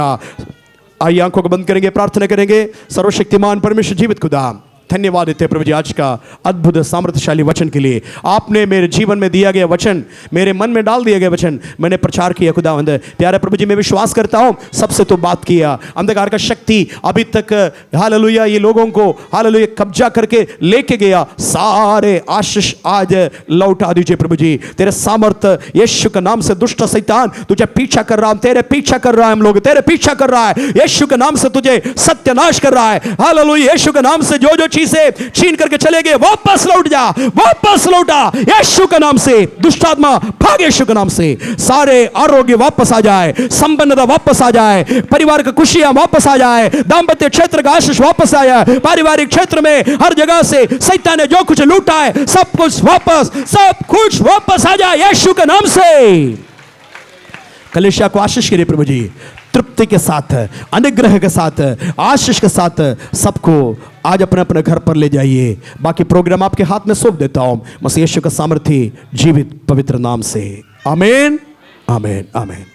आइए आंखों को बंद करेंगे, प्रार्थना करेंगे। सर्वशक्तिमान परमेश्वर जीवित खुदा, धन्यवाद देते हैं प्रभु जी आज का अद्भुत सामर्थ्यशाली वचन के लिए। आपने मेरे जीवन में दिया गया वचन, मेरे मन में डाल दिया गया वचन, मैंने प्रचार किया खुदावंद। प्यारे प्रभु जी, मैं विश्वास करता हूं सबसे तो बात किया। अंधकार का शक्ति अभी तक हालेलुया ये लोगों को हालेलुया कब्जा करके लेके गया, सारे आशीष आज लौटा दीजिए प्रभु जी। तेरे सामर्थ्य यीशु के नाम से दुष्ट शैतान तुझे पीछा कर रहा है, तेरे पीछा कर रहा है, हम लोग तेरे पीछा कर रहा है। यीशु के नाम से तुझे सत्यानाश कर रहा है। हालेलुया। यीशु के नाम से जो जो चीजें छीन करके चले गए, वापस लौट जा, वापस लौटा यीशु के नाम से। दुष्ट आत्मा भाग यीशु के नाम से। सारे आरोग्य वापस आ जाए, संपन्नता वापस आ जाए, परिवार की खुशियां वापस आ जाए, दाम्पत्य क्षेत्र का आशीष वापस आ जाए, पारिवारिक क्षेत्र में हर जगह से शैतान ने जो कुछ लूटा है सब कुछ वापस आ जाए यीशु के नाम से। कलीसिया को आशीष करिए प्रभु जी, तृप्ति के साथ, अनुग्रह के साथ, आशीष के साथ सबको आज अपने अपने घर पर ले जाइए। बाकी प्रोग्राम आपके हाथ में सौंप देता हूं मसीह यीशु का सामर्थी जीवित पवित्र नाम से। आमीन, आमीन, आमीन।